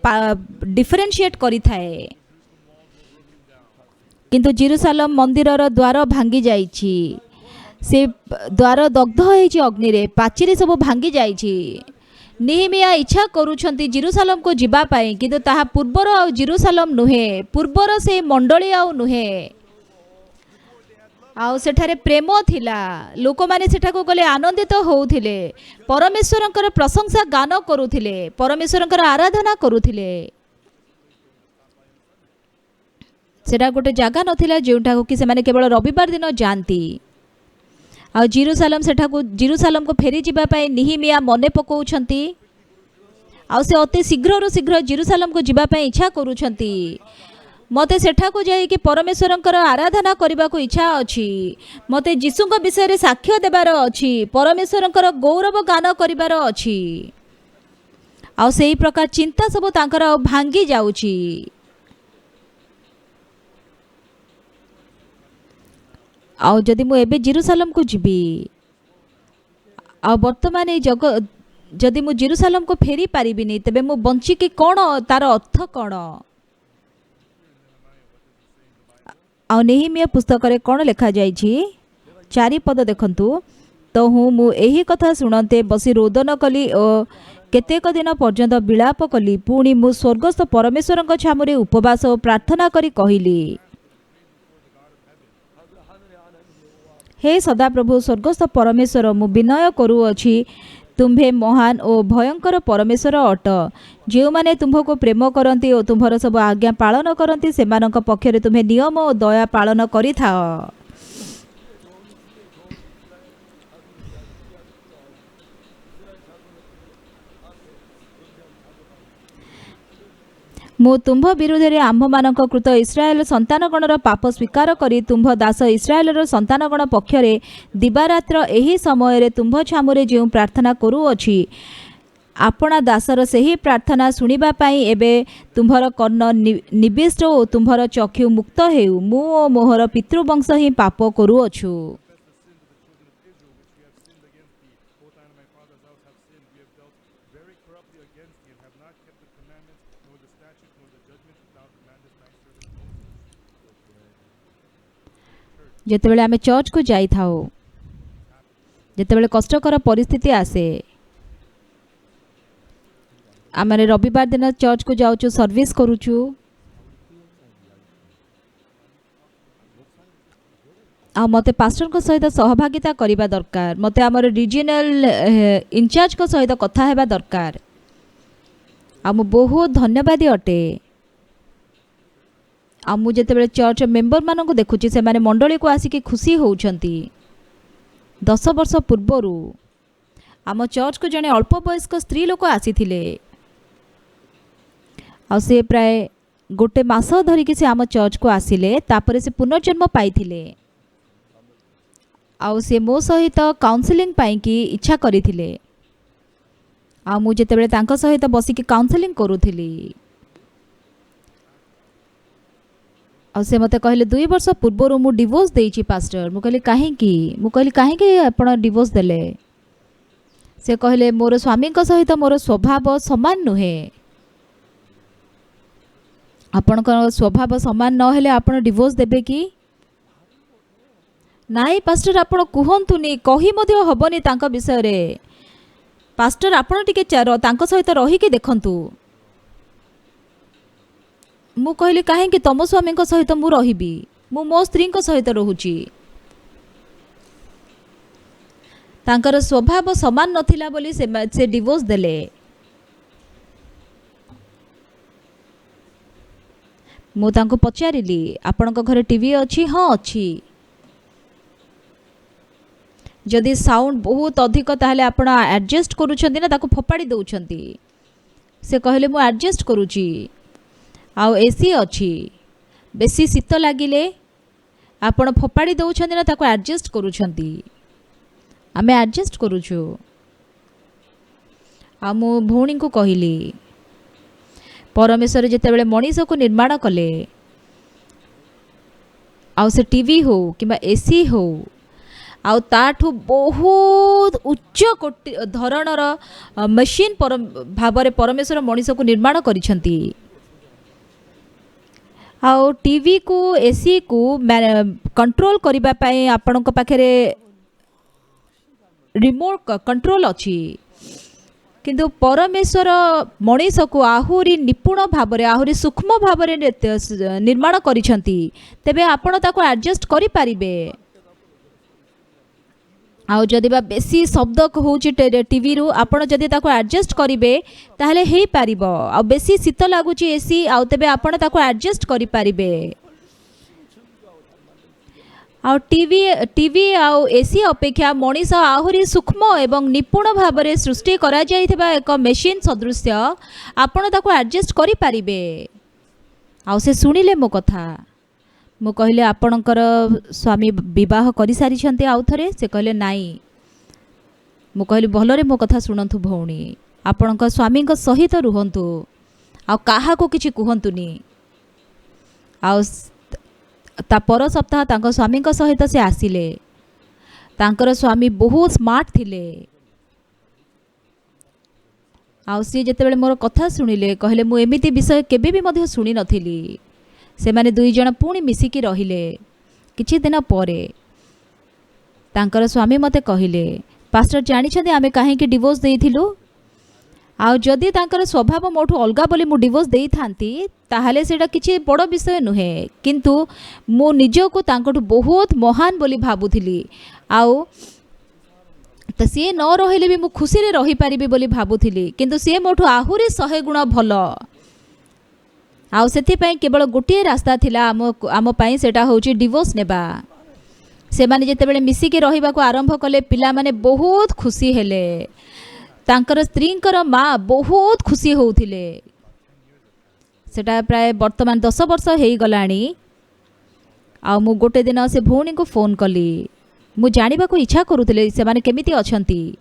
ଡିଫରେନ୍ସିଏଟ୍ କରିଥାଏ। କିନ୍ତୁ ଜେରୁସାଲେମ ମନ୍ଦିରର ଦ୍ୱାର ଭାଙ୍ଗି ଯାଇଛି, ସେ ଦ୍ୱାର ଦଗ୍ଧ ହେଇଛି ଅଗ୍ନିରେ, ପାଚେରୀ ସବୁ ଭାଙ୍ଗି ଯାଇଛି। ନିହିମିୟା ଇଚ୍ଛା କରୁଛନ୍ତି ଜେରୁସାଲେମକୁ ଯିବା ପାଇଁ, କିନ୍ତୁ ତାହା ପୂର୍ବର ଆଉ ଜେରୁସାଲେମ ନୁହେଁ, ପୂର୍ବର ସେଇ ମଣ୍ଡଳୀ ଆଉ ନୁହେଁ। ଆଉ ସେଠାରେ ପ୍ରେମ ଥିଲା, ଲୋକମାନେ ସେଠାକୁ ଗଲେ ଆନନ୍ଦିତ ହେଉଥିଲେ, ପରମେଶ୍ୱରଙ୍କର ପ୍ରଶଂସା ଗାନ କରୁଥିଲେ, ପରମେଶ୍ୱରଙ୍କର ଆରାଧନା କରୁଥିଲେ। ସେଟା ଗୋଟେ ଜାଗା ନଥିଲା ଯେଉଁଠାକୁ କି ସେମାନେ କେବଳ ରବିବାର ଦିନ ଯାଆନ୍ତି। ଆଉ ଜେରୁସାଲେମକୁ ଫେରି ଯିବା ପାଇଁ ନିହିମିୟା ମନେ ପକାଉଛନ୍ତି, ଆଉ ସେ ଅତି ଶୀଘ୍ରରୁ ଶୀଘ୍ର ଜେରୁସାଲେମକୁ ଯିବା ପାଇଁ ଇଚ୍ଛା କରୁଛନ୍ତି। ମୋତେ ସେଠାକୁ ଯାଇକି ପରମେଶ୍ୱରଙ୍କର ଆରାଧନା କରିବାକୁ ଇଚ୍ଛା ଅଛି, ମୋତେ ଯୀଶୁଙ୍କ ବିଷୟରେ ସାକ୍ଷ୍ୟ ଦେବାର ଅଛି, ପରମେଶ୍ୱରଙ୍କର ଗୌରବ ଗାନ କରିବାର ଅଛି। ଆଉ ସେଇ ପ୍ରକାର ଚିନ୍ତା ସବୁ ତାଙ୍କର ଭାଙ୍ଗି ଯାଉଛି। ଆଉ ଯଦି ମୁଁ ଏବେ ଜେରୁସାଲେମକୁ ଯିବି, ଆଉ ବର୍ତ୍ତମାନ ଯଦି ମୁଁ ଜେରୁସାଲେମକୁ ଫେରି ପାରିବିନି, ତେବେ ମୁଁ ବଞ୍ଚିକି କ'ଣ, ତାର ଅର୍ଥ କ'ଣ? ଆଉ ନେହେମିୟା ପୁସ୍ତକରେ କ'ଣ ଲେଖାଯାଇଛି? 4 ପଦ ଦେଖନ୍ତୁ। ମୃତ हूँ ମୁଁ ଏହି କଥା ଶୁଣନ୍ତେ ବସି ରୋଦନ କଲି ଓ କେତେକ ଦିନ ପର୍ଯ୍ୟନ୍ତ ବିଳାପ କଲି। ପୁଣି ମୁଁ ସ୍ୱର୍ଗସ୍ଥ ପରମେଶ୍ୱରଙ୍କ ଛାମୁରେ ଉପବାସ ଓ ପ୍ରାର୍ଥନା କରି କହିଲି, हे ସଦାପ୍ରଭୁ ସ୍ୱର୍ଗସ୍ଥ ପରମେଶ୍ୱର, ମୁଁ ବିନୟ କରୁଅଛି, ତୁମ୍ଭେ ମହାନ ଓ ଭୟଙ୍କର ପରମେଶ୍ୱର ଅଟ। ଯେଉଁମାନେ ତୁମ୍ଭକୁ ପ୍ରେମ କରନ୍ତି ଓ ତୁମ୍ଭର ସବୁ ଆଜ୍ଞା ପାଳନ କରନ୍ତି, ସେମାନଙ୍କ ପକ୍ଷରେ ତୁମ୍ଭେ ନିୟମ ଓ ଦୟା ପାଳନ କରିଥାଅ। ମୁଁ ତୁମ୍ଭ ବିରୁଦ୍ଧରେ ଆମ୍ଭମାନଙ୍କ କୃତ ଇସ୍ରାଏଲ ସନ୍ତାନଗଣର ପାପ ସ୍ୱୀକାର କରି ତୁମ୍ଭ ଦାସ ଇସ୍ରାଏଲର ସନ୍ତାନଗଣ ପକ୍ଷରେ ଦିବାରାତ୍ର ଏହି ସମୟରେ ତୁମ୍ଭ ଛାମୁରେ ଯେଉଁ ପ୍ରାର୍ଥନା କରୁଅଛି, ଆପଣା ଦାସର ସେହି ପ୍ରାର୍ଥନା ଶୁଣିବା ପାଇଁ ଏବେ ତୁମ୍ଭର କର୍ଣ୍ଣ ନିବିଷ୍ଟ ଓ ତୁମ୍ଭର ଚକ୍ଷୁ ମୁକ୍ତ ହେଉ। ମୁଁ ଓ ମୋହର ପିତୃବଂଶ ହିଁ ପାପ କରୁଅଛୁ। ଯେତେବେଳେ ଆମେ ଚର୍ଚ୍ଚକୁ ଯାଇଥାଉ, ଯେତେବେଳେ କଷ୍ଟକର ପରିସ୍ଥିତି ଆସେ, ଆମେ ରବିବାର ଦିନ ଚର୍ଚ୍ଚକୁ ଯାଉଛୁ, ସର୍ଭିସ୍ କରୁଛୁ, ଆଉ ମୋତେ ପାଷ୍ଟରଙ୍କ ସହିତ ସହଭାଗିତା କରିବା ଦରକାର। ମୋତେ ଆମର ରିଜିନାଲ ଇନଚାର୍ଜଙ୍କ ସହିତ କଥା ହେବା ଦରକାର। ଆଉ ମୁଁ ବହୁତ ଧନ୍ୟବାଦୀ ଅଟେ। ଆଉ ମୁଁ ଯେତେବେଳେ ଚର୍ଚ୍ଚ ମେମ୍ବରମାନଙ୍କୁ ଦେଖୁଛି, ସେମାନେ ମଣ୍ଡଳୀକୁ ଆସିକି ଖୁସି ହେଉଛନ୍ତି। 10 ବର୍ଷ ପୂର୍ବରୁ ଆମ ଚର୍ଚ୍ଚକୁ ଜଣେ ଅଳ୍ପ ବୟସ୍କ ସ୍ତ୍ରୀ ଲୋକ ଆସିଥିଲେ। ଆଉ ସେ ପ୍ରାୟ 1 ମାସ ଧରିକି ସେ ଆମ ଚର୍ଚ୍ଚକୁ ଆସିଲେ। ତାପରେ ସେ ପୁନର୍ଜନ୍ମ ପାଇଥିଲେ। ଆଉ ସେ ମୋ ସହିତ କାଉନସିଲିଂ ପାଇଁକି ଇଚ୍ଛା କରିଥିଲେ। ଆଉ ମୁଁ ଯେତେବେଳେ ତାଙ୍କ ସହିତ ବସିକି କାଉନସିଲିଂ କରୁଥିଲି, ଆଉ ସେ ମୋତେ କହିଲେ 2 ବର୍ଷ ପୂର୍ବରୁ ମୁଁ ଡିଭୋର୍ସ ଦେଇଛି ପାଷ୍ଟର। ମୁଁ କହିଲି କାହିଁକି? ମୁଁ କହିଲି କାହିଁକି ଆପଣ ଡିଭୋର୍ସ ଦେଲେ? ସେ କହିଲେ ମୋର ସ୍ୱାମୀଙ୍କ ସହିତ ମୋର ସ୍ୱଭାବ ସମାନ ନୁହେଁ। ଆପଣଙ୍କ ସ୍ୱଭାବ ସମାନ ନହେଲେ ଆପଣ ଡିଭୋର୍ସ ଦେବେ କି? ନାଇଁ ପାଷ୍ଟର, ଆପଣ କୁହନ୍ତୁନି, କହି ମଧ୍ୟ ହେବନି ତାଙ୍କ ବିଷୟରେ। ପାଷ୍ଟର, ଆପଣ ଟିକେ ତାଙ୍କ ସହିତ ରହିକି ଦେଖନ୍ତୁ। ମୁଁ କହିଲି କାହିଁକି? ତମ ସ୍ୱାମୀଙ୍କ ସହିତ ମୁଁ ରହିବି? ମୁଁ ମୋ ସ୍ତ୍ରୀଙ୍କ ସହିତ ରହୁଛି। ତାଙ୍କର ସ୍ୱଭାବ ସମାନ ନଥିଲା ବୋଲି ସେ ଡିଭୋର୍ସ ଦେଲେ। ମୁଁ ତାଙ୍କୁ ପଚାରିଲି, ଆପଣଙ୍କ ଘରେ ଟିଭି ଅଛି? ହଁ ଅଛି। ଯଦି ସାଉଣ୍ଡ ବହୁତ ଅଧିକ ତାହେଲେ ଆପଣ ଆଡ଼ଜଷ୍ଟ କରୁଛନ୍ତି ନା ତାକୁ ଫୋପାଡ଼ି ଦେଉଛନ୍ତି? ସେ କହିଲେ ମୁଁ ଆଡ଼ଜଷ୍ଟ କରୁଛି। ଆଉ ଏସି ଅଛି, ବେଶୀ ଶୀତ ଲାଗିଲେ ଆପଣ ଫୋପାଡ଼ି ଦେଉଛନ୍ତି ନା ତାକୁ ଆଡ଼ଜଷ୍ଟ କରୁଛନ୍ତି? ଆମେ ଆଡ଼ଜଷ୍ଟ କରୁଛୁ। ଆଉ ମୁଁ ଭଉଣୀଙ୍କୁ କହିଲି, ପରମେଶ୍ୱର ଯେତେବେଳେ ମଣିଷକୁ ନିର୍ମାଣ କଲେ, ଆଉ ସେ ଟିଭି ହେଉ କିମ୍ବା ଏସି ହେଉ, ଆଉ ତାଠୁ ବହୁତ ଉଚ୍ଚ କୋଟି ଧରଣର ମେସିନ୍ ଭାବରେ ପରମେଶ୍ୱର ମଣିଷକୁ ନିର୍ମାଣ କରିଛନ୍ତି। ଆଉ ଟିଭିକୁ ଏସିକୁ କଣ୍ଟ୍ରୋଲ କରିବା ପାଇଁ ଆପଣଙ୍କ ପାଖରେ ରିମୋଟ କଣ୍ଟ୍ରୋଲ ଅଛି। କିନ୍ତୁ ପରମେଶ୍ୱର ମଣିଷକୁ ଆହୁରି ନିପୁଣ ଭାବରେ, ଆହୁରି ସୂକ୍ଷ୍ମ ଭାବରେ ନିର୍ମାଣ କରିଛନ୍ତି। ତେବେ ଆପଣ ତାକୁ ଆଡ଼ଜଷ୍ଟ କରିପାରିବେ। ଆଉ ଯଦି ବା ବେଶୀ ଶବ୍ଦ ହେଉଛି ଟିଭିରୁ, ଆପଣ ଯଦି ତାକୁ ଆଡ଼ଜଷ୍ଟ କରିବେ ତାହେଲେ ହେଇପାରିବ। ଆଉ ବେଶୀ ଶୀତ ଲାଗୁଛି ଏସି, ଆଉ ତେବେ ଆପଣ ତାକୁ ଆଡ଼ଜଷ୍ଟ କରିପାରିବେ। ଆଉ ଟିଭି ଆଉ ଏସି ଅପେକ୍ଷା ମଣିଷ ଆହୁରି ସୂକ୍ଷ୍ମ ଏବଂ ନିପୁଣ ଭାବରେ ସୃଷ୍ଟି କରାଯାଇଥିବା ଏକ ମେସିନ୍ ସଦୃଶ୍ୟ। ଆପଣ ତାକୁ ଆଡ଼ଜଷ୍ଟ କରିପାରିବେ। ଆଉ ସେ ଶୁଣିଲେ ମୋ କଥା। ମୁଁ କହିଲି ଆପଣଙ୍କର ସ୍ୱାମୀ ବିବାହ କରିସାରିଛନ୍ତି ଆଉ ଥରେ? ସେ କହିଲେ ନାଇଁ। ମୁଁ କହିଲି ଭଲରେ ମୋ କଥା ଶୁଣନ୍ତୁ ଭଉଣୀ, ଆପଣଙ୍କ ସ୍ୱାମୀଙ୍କ ସହିତ ରୁହନ୍ତୁ, ଆଉ କାହାକୁ କିଛି କୁହନ୍ତୁନି। ଆଉ ତା ପର ସପ୍ତାହ ତାଙ୍କ ସ୍ୱାମୀଙ୍କ ସହିତ ସେ ଆସିଲେ। ତାଙ୍କର ସ୍ୱାମୀ ବହୁତ ସ୍ମାର୍ଟ ଥିଲେ। ଆଉ ସିଏ ଯେତେବେଳେ ମୋର କଥା ଶୁଣିଲେ, କହିଲେ ମୁଁ ଏମିତି ବିଷୟ କେବେ ବି ମଧ୍ୟ ଶୁଣି ନଥିଲି। ସେମାନେ 2 ଜଣ ପୁଣି ମିଶିକି ରହିଲେ। କିଛି ଦିନ ପରେ ତାଙ୍କର ସ୍ୱାମୀ ମୋତେ କହିଲେ, पास्टर जानिछन्ते आमे काहेकि डिवोर्स देइथिलु आउ जदि तांकर स्वभाव मोठु अलगा बोली मु डिवोर्स देई थांती ताहाले सेटा किछि बड़ विषय नुहे किंतु मु निजको तांकटु बहुत महान बोली भाबुथिली आउ तो सी न रहिले भी मु खुशी रे रही पारिबी बोली भाबुथिली किंतु सी मोठु आहुरी 100 गुण भलो आउ सेति पई केवल गोटे रास्ता थिला आम पई सेटा होची डिवोर्स नेबा से माने जेते बेले मिसी के रहिबा को आरंभ कले पिला माने बहुत खुशी हेले तांकर स्त्रींकर माँ बहुत खुशी होउथिले सेटा प्राय वर्तमान 10 वर्ष हेई गलाणी आ मु गोटे दिन से भौणी को फोन कली मु जानिबा को इच्छा करूथिले से माने केमिति अछंती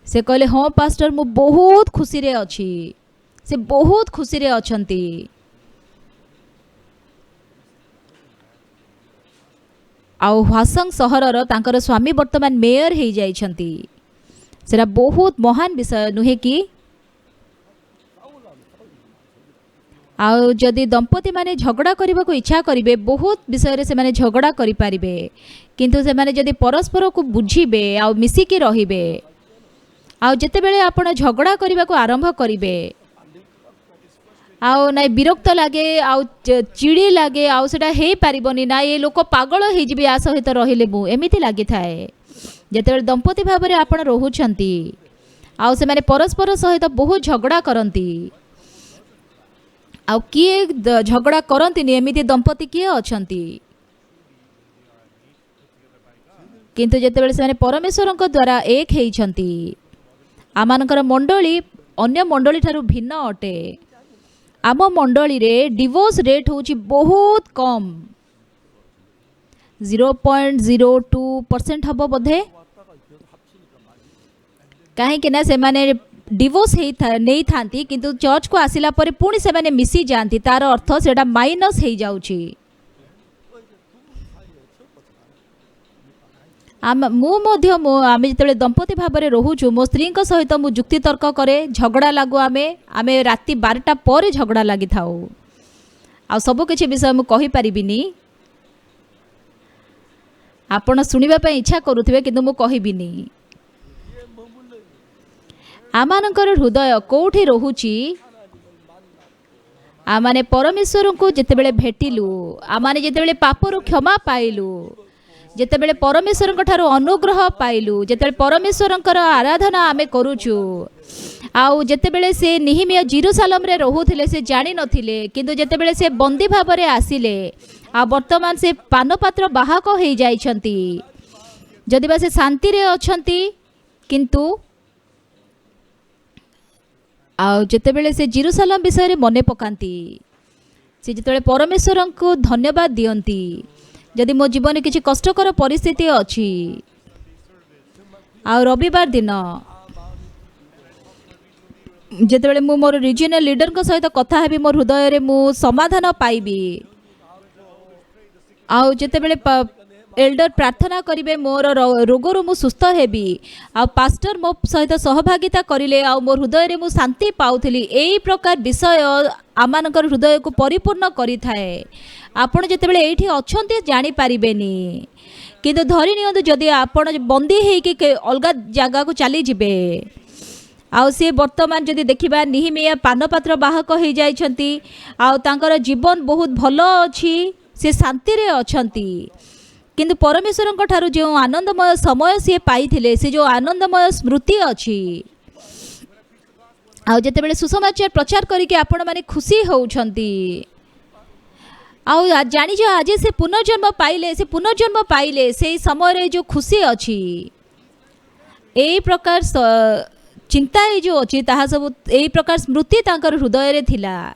से कहले हाँ पास्टर मु बहुत खुशी रे अछि से बहुत खुशी रे अछंती आउ हासंग सहरर तांकर स्वामी वर्तमान मेयर हेई जाइछंती सेरा बहुत महान विषय नुहे कि आउ जदि दंपति माने झगड़ा करबा को इच्छा करिवे बहुत विषय रे से माने झगड़ा करि पारिबे किंतु से माने जदि परस्पर को बुझिबे आउ मिसी के रहिबे आउ जते बेले आपण झगड़ा करबा को आरंभ करिवे आउ नाइ विरक्त लागे आउ चिड़ी लागे आउ सेटा हे पारिबनी ना ये लोक पागल हे जिबे आ सहित रहिले मु एमिति लागि थाए जेतेबेले दंपति भाव रे आपण रहुछंती आउ से माने परस्पर सहित बहुत झगड़ा करंती आउ किए झगड़ा करंती एमिति दंपति किए अछंती किंतु जेतेबेले से माने परमेश्वरक द्वारा एक हेइछंती आमानकर मंडली अन्य मंडली थारु भिन्न अटे आम मंडली रे डिवोर्स रेट होची बहुत कम 0.02% हबो बोधे कहीं ना से माने डिवोर्स नहीं थांती किंतु चर्च को आसिला परे पुणी से माने मिसी जानती तार अर्थ सेटा माइनस हे जाउची आम जिते दंपति भाव में रोचु मो स्त्री सहित मु जुक्ति तर्क करे झगड़ा लागू आमे राति 12टा पर झगड़ा लगी था आ सब किछि विषय मु कहि परिबिनी आपण सुनिबा पई इच्छा करूथिबे किंतु मु कहिबिनी आमानकर हृदय कोठी रोहुची आमाने परमेश्वर को जेतेबेले भेटिलु आमाने जेतेबेले पापरु क्षमा पाइलु जेतेबेले परमेश्वर ठारू अनुग्रह पाइलु जेतेबेले परमेश्वरंकर आराधना आमे करूचु आउ जेतेबेले से निहिमिया जेरूसालेम रे रहुथिले से जानि नथिले किंतु जेतेबेले से बंदी भाव रे आसिले आ वर्तमान से पानपात्र बाहक हो जाइछंती जदि बा से शांति रे अछंती किंतु आउ जेतेबेले से जेरूसालेम विषय रे मने पकांती से जेतेबेले परमेश्वर को धन्यवाद दियंती जदि मो जीवन किसी कष्टकर परिस्थिति अच्छी आ रविवार दिन जेतेबेले मु मोर रीजनल लीडर को सहित कथा हेबी मोर हृदय रे मु समाधान पाइबी आउ जेतेबेले एल्डर प्रार्थना करिवे मोर रोगरु मु सुस्थ हेबी आ पास्टर मो सहित सहभागिता करिले आ मोर हृदय रे मु शांति पाउथिली एई प्रकार विषय आमानकर हृदय को परिपूर्ण करि थाए आपण जेतेबेले एठी अछंते जानि पारिबेनी किंतु धरि नियंतु जदि आपण बंदी हेकि अलगा जगह को चली जिबे आउ से वर्तमान जदि देखिबा निहिमिया पानपात्र बाहक हो जाइछंती आउ तांकर जीवन बहुत भलो अछि से शांति रे अछंती किंतु परमेश्वर ठारू जो आनंदमय समय सी पाई से जो आनंदमय स्मृति अच्छी आउ जेतेबेले सुसमाचार प्रचार करके आपण माने खुशी होउछंती आउ जानिज आज से पुनर्जन्म पाइले से समय रे जो खुशी अच्छी एई प्रकार चिंता जो अच्छी ताहा सब एई प्रकार स्मृति तांकर हृदय रे थिला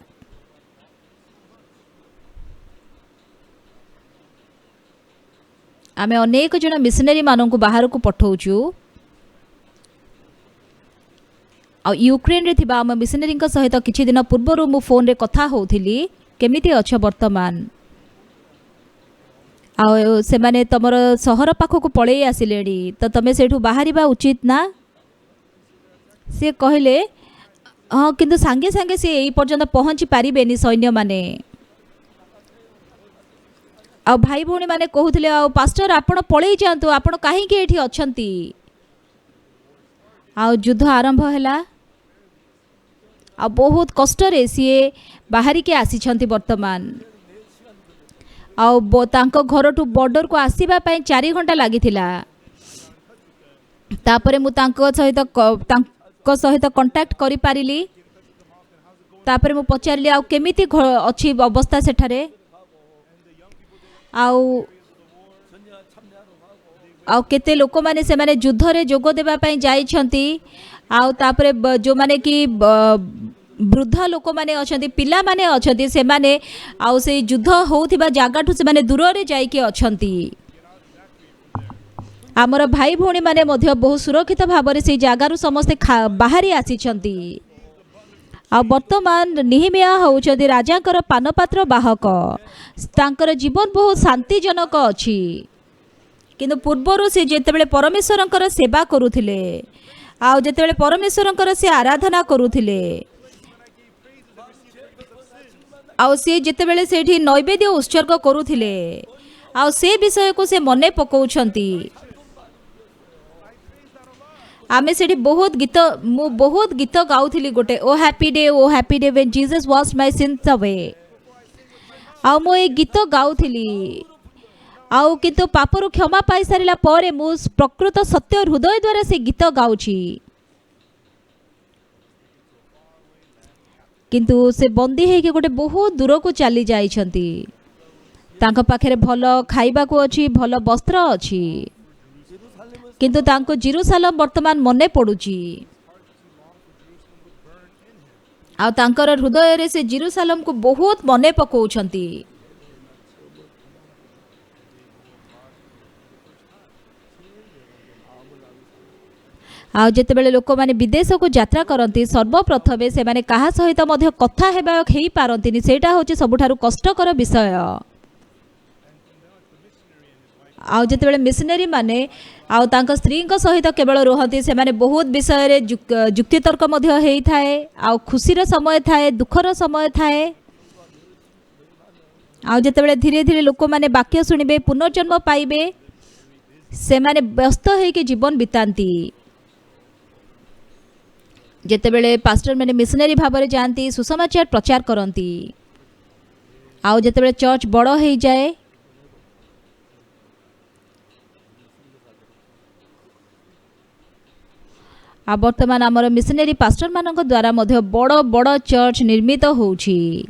आमे अनेक जन मिशनरी मानक बाहर को पठाऊचु आ यूक्रेन रे थिबा आम मिशनरी सहित किछि दिन पूर्व मु फोन रे कथा होउथिली केमिति अछ वर्तमान आ से माने तमर सहर पाख को पळेई आसिलेडी तो तमे सेठू बाहरिबा उचित ना से कहले हाँ किंतु सांगे सांगे से एई पर्यंत पहुंची पारिबेनी सैन्य माने आ भाई भौणी माने कहूथिले आ पास्टर आपण पळेई जांतु आपण काहे के एठी अछंती आ युद्ध आरंभ हैला आ बहुत कष्ट रे सीए बाहरी के आसी छंती वर्तमान आ तांको घरठू बॉर्डर को आसीबा पई 4 घंटा लागिथिला तापरे मु तांको सहित कांटेक्ट करि पारिली तापरे मु पचारली आ केमिति अछि अवस्था सेठारे आउ केते लोक माने से माने युद्ध रे जोग देबा पई जाई छंती आउ तापरे जो माने कि वृद्ध लोक माने अछंती पिला माने अछंती से माने आउ से युद्ध होउथिबा जागाठू से माने दूर रे जाई के अछंती आमर भाई भौणी माने मध्य बहुत सुरक्षित भाव से जगार समस्ते बाहरी आसी छंती आ वर्तमान निहिमिया होउछदी राजाकर पानपात्र बाहक तांकर जीवन बहुत शांतिजनक अछि किंतु पूर्वरु से जेतेबेले परमेश्वरंकर सेवा करुथिले आ जेतेबेले परमेश्वरंकर से आराधना करुथिले आ से जेतेबेले सेठी नैवेद्य उत्सर्ग करुथिले आ से विषय को से मने पकाउछंती आमे सेठी बहुत गीत गाउथिली गोटे oh happy day when Jesus washed my sins away आ मो ए गीत गाउथिली आउ किंतु पापरु क्षमा पाई सारिला परे मु प्रकृत सत्य हृदय द्वारा से गीत गाउछि किंतु से बंदी है कि गोटे बहुत दूर को चली जाई छंती तांको पाखरे भलो खाइबा को अछि भलो वस्त्र अछि किंतु तांको जेरूसलम वर्तमान मने पडुची आ तांकर हृदय रे से जेरूसलम को बहुत मने पकाउछंती आ जेतेबेले लोक माने विदेश को यात्रा करती सर्वप्रथमे से माने कहा सहित मध्य कथा हेबा हेई पारंतिनी सेटा होची सबुठारु कष्टकर विषय आ जेतेबेले मिशनरी माने आ तांका स्त्री को सहित केवल रहती से माने बहुत विषय रे युक्तितर्क मध्य हेई थाए आ खुशीर समय थाए दुखर समय थाए आ जेतेबेले धीरे धीरे लोक माने वाक्य सुनिबे पुनर्जन्म पाइबे से माने व्यस्त हे के जीवन बितांती जेतेबेले पास्टर माने मिशनरी भाव में जाती सुसमाचार प्रचार करती आउ जेतेबेले चर्च बड़ हो जाए आ वर्तमान आमर मिशनरी पास्टर मानक द्वारा मध्य बड़ बड़ चर्च निर्मित होउछि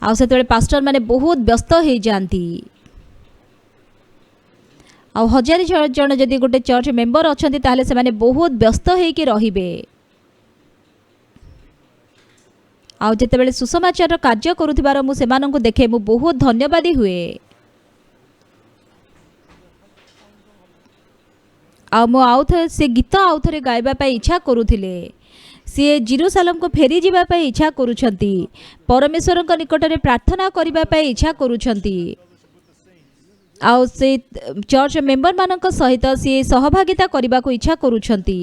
आ सेतेबेले पास्टर माने बहुत व्यस्त हो जाती आ हजार जन जदि गोटे चर्च मेंबर अछंती ताले से माने बहुत व्यस्त होइके रहिबे आ जेतेबेले सुसमाचार कार्य करुथिबार मु सेमानंकु देखे मु बहुत धन्यवादी हुए आ मु आउथे से गीत आउथरे गाइबा पई इच्छा करुथिले सी जेरूसलम को फेरी जीवा पई इच्छा करूछंती परमेश्वरक निकटरे प्रार्थना करिबा पई इच्छा करूछंती आउ से चर्च मेंबर मानक सहित सी सहभागिता करने को इच्छा करुछंती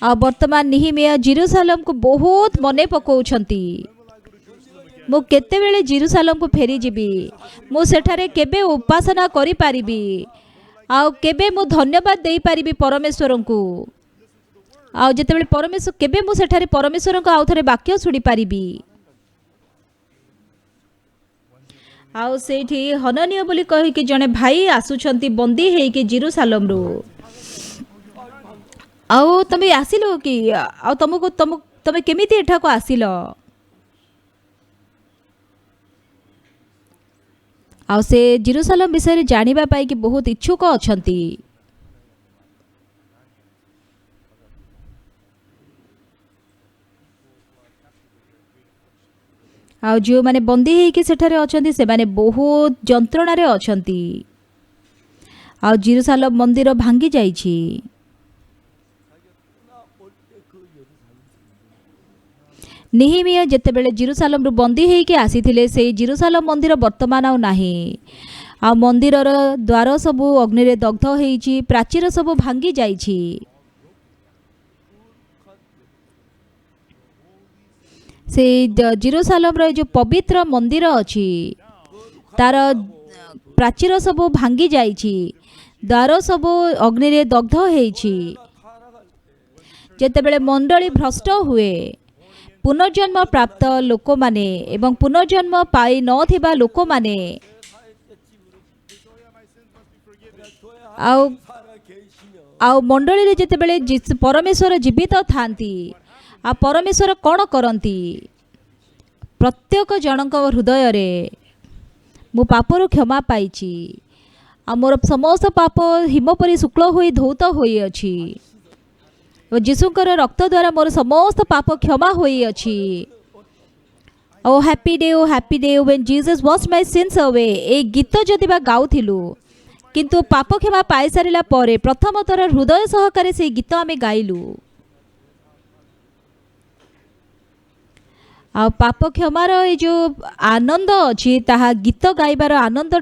आ वर्तमान निहिमिया जेरूसलम को बहुत मने पकाउछंती मु केतेबेले जेरूसलम को फेरी जीबी मु सेठारे केबे उपासना करि पारिबी आ केबे मु धन्यवाद देई पारिबी परमेश्वर को आ जेतेबेले परमेश्वर केबे मु सेठारे परमेश्वर को आउथरे वाक्य सुनी पारिबी आउ सेठी हननिय बोली कहि कि जने भाई आसुछंती बंदी हेई कि जेरूसलम रो आउ तमे आसिलो कि आउ तुमको तमे केमिति एठा को आसिलो आउ से जेरूसलम विषय रे जानिबा पाई कि बहुत इच्छुक अछंती आ जो माने बंदी हेइके सेठारे अछंती से माने बहुत जंत्रणा रे अछंती आ जेरूसलम मंदिर भांगी जाईछि निहिमिया जेतेबेले जेरूसलम रु बंदी हेइके आसीथिले से जेरूसलम मंदिर वर्तमान आ नाही आ मंदिरर द्वार सबु अग्नि रे दग्ध हेइछि प्राचीर सबु भांगी जाईछि से जेरूसालेम जो पवित्र मंदिर अछि तार प्राचीर सब भांगी जाइछि, द्वार सब अग्नि रे दग्ध होइछि। जेतेबेले मंडली भ्रष्ट हुए, पुनर्जन्म प्राप्त लोक माने एवं पुनर्जन्म पाई नथिबा लोक माने आउ आउ मंडली रे जेतेबेले परमेश्वर जीवित थांती, आ परमेश्वर कौन करती? प्रत्येक जनक हृदय रे मु पापरु क्षमा पाइछि, आ मोर समस्त पाप हिमपरी शुक्ल होई धौत होई अछि। जीशुकर रक्त द्वारा मोर समस्त पाप क्षमा होई अछि। Oh happy day when Jesus wash my sins away. ए गीत जदि बा गाउथिलु, किंतु पाप क्षमा पाई सारिला परे प्रथम थर हृदय सहकारे से गीत आमे गाइलु। आ पाप क्षमार ए जो आनंद अछि ताहा गीत गाइबार आनंद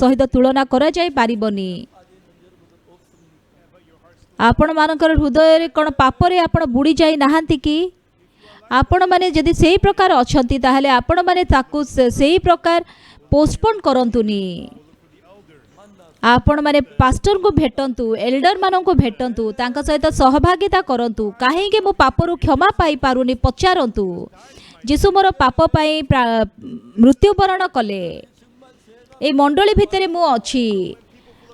सहित तुलना करा जाय पारिबनी। आपण मानकर हृदय रे कोन पाप रे आपण बुड़ी जाई नाहंती कि? आपण माने जदि सेही प्रकार अछंती ताहले आपण माने ताकू सेही प्रकार पोस्टपोन करंतुनी। आपण माने पास्टर को भेटंतु, एल्डर मानन को भेटंतु, तांका सहित सहभागिता करंतु। काहे के मो पापरु क्षमा पाई पारुनी पचारंतु। जीशु मोर पाप पाई मृत्युवरण कले। ए मंडली भितरे मु अछि।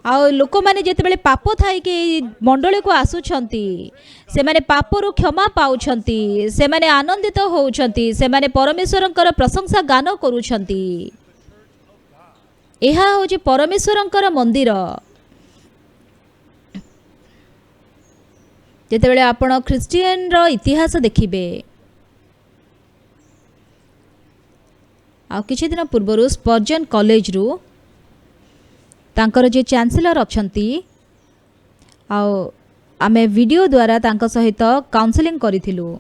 आ लोक माने जेतेबेले पाप थाई कि मंडली को आसुछंती, से माने पापरु क्षमा पाउछंती, से माने आनंदित होउछंती, से माने परमेश्वरंकर प्रशंसा गान करूछंती। एहा होछि परमेश्वरंकर मंदिर। जेतेबेले आपण ख्रिस्टियन रो इतिहास देखिबे, आ किछि दिन पूर्वरु स्पर्जन कॉलेज रु तांकर जे चांसलर अछंती, आमे वीडियो द्वारा तांका सहित काउंसलिंग करिथिलु।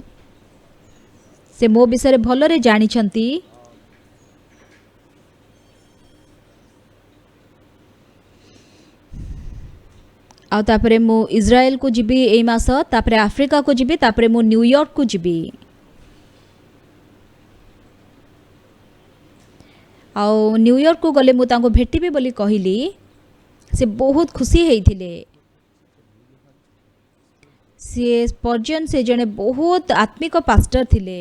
से मो विषय भलरे जानिछंती। आ तापरे मु इज्राएल को जिबी एई मास, तापरे अफ्रीका को जिबी, तापरे मु न्यूयॉर्क को जिबी। आ न्यूयॉर्क को गले मु तांको भेटिबे बोली कहिली। से बहुत खुशी होइथिले। से स्पर्जन से जने बहुत आत्मिक पास्टर थिले।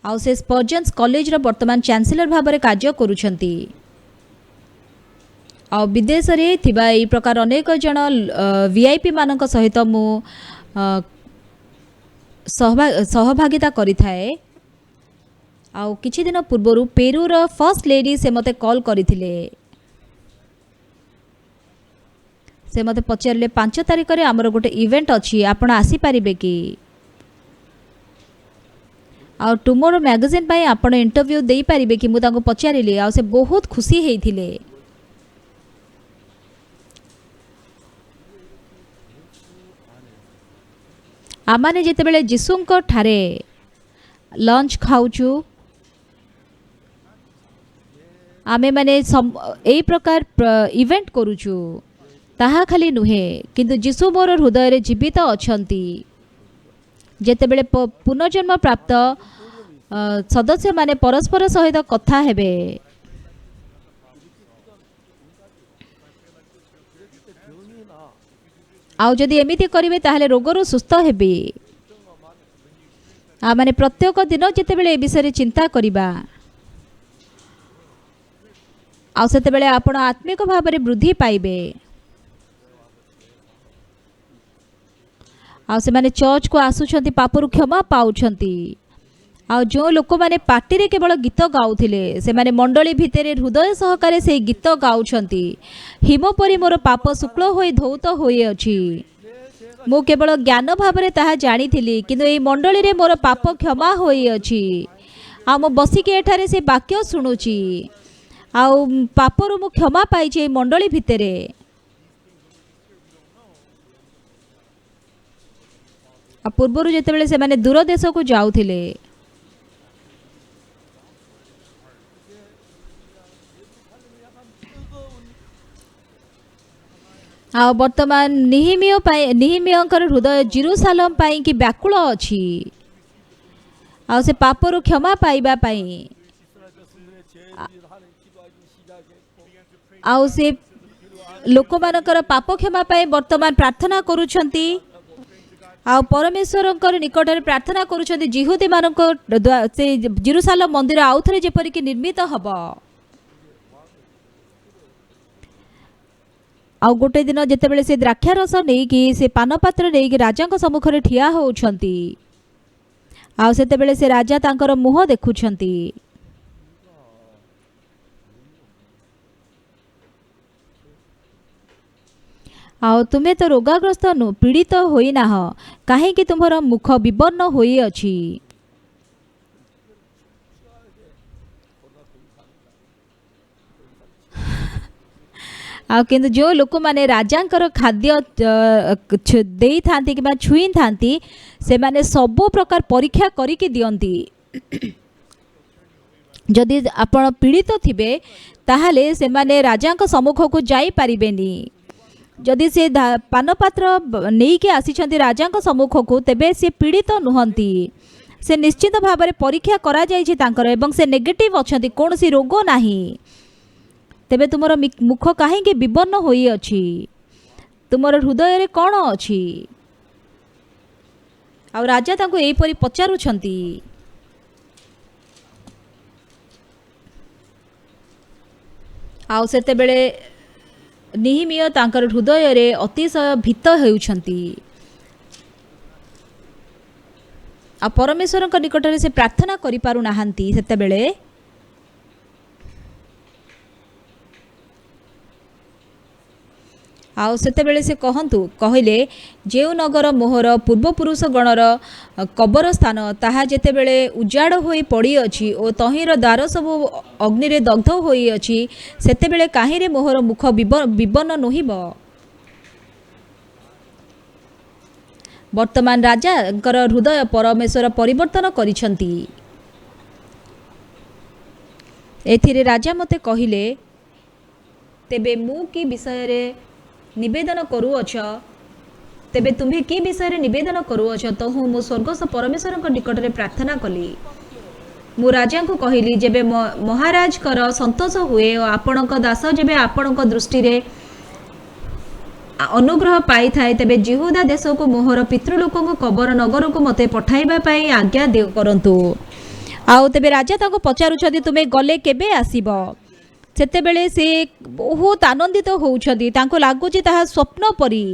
आ से स्पर्जन्स कॉलेज रो वर्तमान चांसलर भाबरे कार्य करूछंती। आ विदेश रे थिबा एई प्रकार अनेक जन वीआईपी मानक सहित मु सहभागिता करिथाए। आ किछि दिन पूर्वरु पेरू रो फर्स्ट लेडी से मते कॉल करिथिले। से मते पचारले 5 तारिख रे हमर गोटे इवेंट अछि, आपण आसी पारिबे कि? आ टुमोरो मैगजीन पई आपण इंटरव्यू देई पारिबे कि? मु ताको पचारिली। आ से बहुत खुशी हेइथिले। आमाने जेतेबेले जीशुंको ठारे लंच खाउछु, आमे माने एई प्रकार इवेंट करूछु, ताहा खाली नुहे किंतु जीशु मोर हृदय रे जीवित अछंती। जेतेबेले पुनर्जन्म प्राप्त सदस्य माने परस्पर सहित कथा हेबे, आउ जदि एमिति करिवे ताहले रोगरु सुस्थ हेबे। आ माने प्रत्येक दिन जेतेबेले ए विषय रे चिंता करिबा, आउ सेतेबेले आपण आत्मिक भाव रे वृद्धि पाइबे। आ से माने चर्च को आसुछंती, पापरु क्षमा पाउछंती। आ जो लोक माने पार्टी रे केवल गीत गाउथिले, से माने मंडली भितरे हृदय सहकारे से गीत गाउछंती। हिम परि मोर पाप शुक्ल होई धौत होई अछि। मु केवल ज्ञान भाव रे ताहा जानिथिली, किंतु एई मंडली रे मोर पाप क्षमा होई अछि। आ मु बसिके एठारे से वाक्य सुनुची, आ पापरु मु क्षमा पाइछि एई मंडली भितरे। आ पूर्वरु जेतेबेले से माने दूर देश को जाउथिले, आ वर्तमान निहिमियंकर हृदय जेरूसालेम पाई कि व्याकुल अछि। ଆଉ ସେ ପାପରୁ କ୍ଷମା ପାଇବା ପାଇଁ ଆଉ ସେ ଲୋକମାନଙ୍କର ପାପ କ୍ଷମା ପାଇଁ ବର୍ତ୍ତମାନ ପ୍ରାର୍ଥନା କରୁଛନ୍ତି ଆଉ ପରମେଶ୍ୱରଙ୍କର ନିକଟରେ ପ୍ରାର୍ଥନା କରୁଛନ୍ତି ଜିହୁଦୀମାନଙ୍କ ସେ ଜେରୁସାଲେମ ମନ୍ଦିର ଆଉଥରେ ଯେପରିକି ନିର୍ମିତ ହେବ। ଆଉ ଗୋଟେ ଦିନ ଯେତେବେଳେ ସେ ଦ୍ରାକ୍ଷାରସ ନେଇକି ସେ ପାନପାତ୍ର ନେଇକି ରାଜାଙ୍କ ସମ୍ମୁଖରେ ଠିଆ ହେଉଛନ୍ତି ଆଉ ସେତେବେଳେ ସେ ରାଜା ତାଙ୍କର ମୁହଁ ଦେଖୁଛନ୍ତି। ଆଉ ତୁମେ ତ ରୋଗାଗ୍ରସ୍ତ ପୀଡ଼ିତ ହୋଇନାହ, କାହିଁକି ତୁମର ମୁଖ ବିବର୍ଣ୍ଣ ହୋଇଅଛି? ଆଉ କିନ୍ତୁ ଯେଉଁ ଲୋକମାନେ ରାଜାଙ୍କର ଖାଦ୍ୟ ଦେଇଥାନ୍ତି କିମ୍ବା ଛୁଇଁଥାନ୍ତି ସେମାନେ ସବୁ ପ୍ରକାର ପରୀକ୍ଷା କରିକି ଦିଅନ୍ତି। ଯଦି ଆପଣ ପୀଡ଼ିତ ଥିବେ ତାହେଲେ ସେମାନେ ରାଜାଙ୍କ ସମ୍ମୁଖକୁ ଯାଇପାରିବେନି। ଯଦି ସେ ପାନପାତ୍ର ନେଇକି ଆସିଛନ୍ତି ରାଜାଙ୍କ ସମ୍ମୁଖକୁ ତେବେ ସେ ପୀଡ଼ିତ ନୁହନ୍ତି, ସେ ନିଶ୍ଚିତ ଭାବରେ ପରୀକ୍ଷା କରାଯାଇଛି ତାଙ୍କର ଏବଂ ସେ ନେଗେଟିଭ୍ ଅଛନ୍ତି, କୌଣସି ରୋଗ ନାହିଁ। ତେବେ ତୁମର ମୁଖ କାହିଁକି ବିବର୍ଣ୍ଣ ହୋଇଅଛି? ତୁମର ହୃଦୟରେ କ'ଣ ଅଛି? ଆଉ ରାଜା ତାଙ୍କୁ ଏହିପରି ପଚାରୁଛନ୍ତି। ଆଉ ସେତେବେଳେ ନିହିମିୟ ତାଙ୍କର ହୃଦୟରେ ଅତିଶୟ ଭୀତ ହେଉଛନ୍ତି ଆଉ ପରମେଶ୍ୱରଙ୍କ ନିକଟରେ ସେ ପ୍ରାର୍ଥନା କରିପାରୁନାହାନ୍ତି। ସେତେବେଳେ ଆଉ ସେତେବେଳେ ସେ କହିଲେ ଯେଉଁ ନଗର ମୋହର ପୂର୍ବପୁରୁଷ ଗଣର କବର ସ୍ଥାନ ତାହା ଯେତେବେଳେ ଉଜାଡ଼ ହୋଇ ପଡ଼ିଅଛି ଓ ତହିଁର ଦ୍ୱାର ସବୁ ଅଗ୍ନିରେ ଦଗ୍ଧ ହୋଇଅଛି ସେତେବେଳେ କାହିଁରେ ମୋହର ମୁଖ ବିବର୍ଣ୍ଣ ନୋହିବ? ବର୍ତ୍ତମାନ ରାଜାଙ୍କର ହୃଦୟ ପରମେଶ୍ୱର ପରିବର୍ତ୍ତନ କରିଛନ୍ତି। ଏଥିରେ ରାଜା ମୋତେ କହିଲେ, ତେବେ ମୁଁ କି ବିଷୟରେ ନିବେଦନ କରୁଅଛ? ତେବେ ତୁମ୍ଭେ କି ବିଷୟରେ ନିବେଦନ କରୁଅଛ? ତହୁଁ ମୁଁ ସ୍ୱର୍ଗସ୍ଥ ପରମେଶ୍ୱରଙ୍କ ନିକଟରେ ପ୍ରାର୍ଥନା କଲି। ମୁଁ ରାଜାଙ୍କୁ କହିଲି, ଯେବେ ମହାରାଜଙ୍କର ସନ୍ତୋଷ ହୁଏ ଓ ଆପଣଙ୍କ ଦାସ ଯେବେ ଆପଣଙ୍କ ଦୃଷ୍ଟିରେ ଅନୁଗ୍ରହ ପାଇଥାଏ ତେବେ ଜିହୁଦା ଦେଶକୁ ମୋହର ପିତୃଲୋକଙ୍କ କବର ନଗରକୁ ମୋତେ ପଠାଇବା ପାଇଁ ଆଜ୍ଞା କରନ୍ତୁ। ଆଉ ତେବେ ରାଜା ତାଙ୍କୁ ପଚାରୁଛନ୍ତି, ତୁମେ ଗଲେ କେବେ ଆସିବ? ସେତେବେଳେ ସେ ବହୁତ ଆନନ୍ଦିତ ହେଉଛନ୍ତି, ତାଙ୍କୁ ଲାଗୁଛି ତାହା ସ୍ୱପ୍ନ ପରି।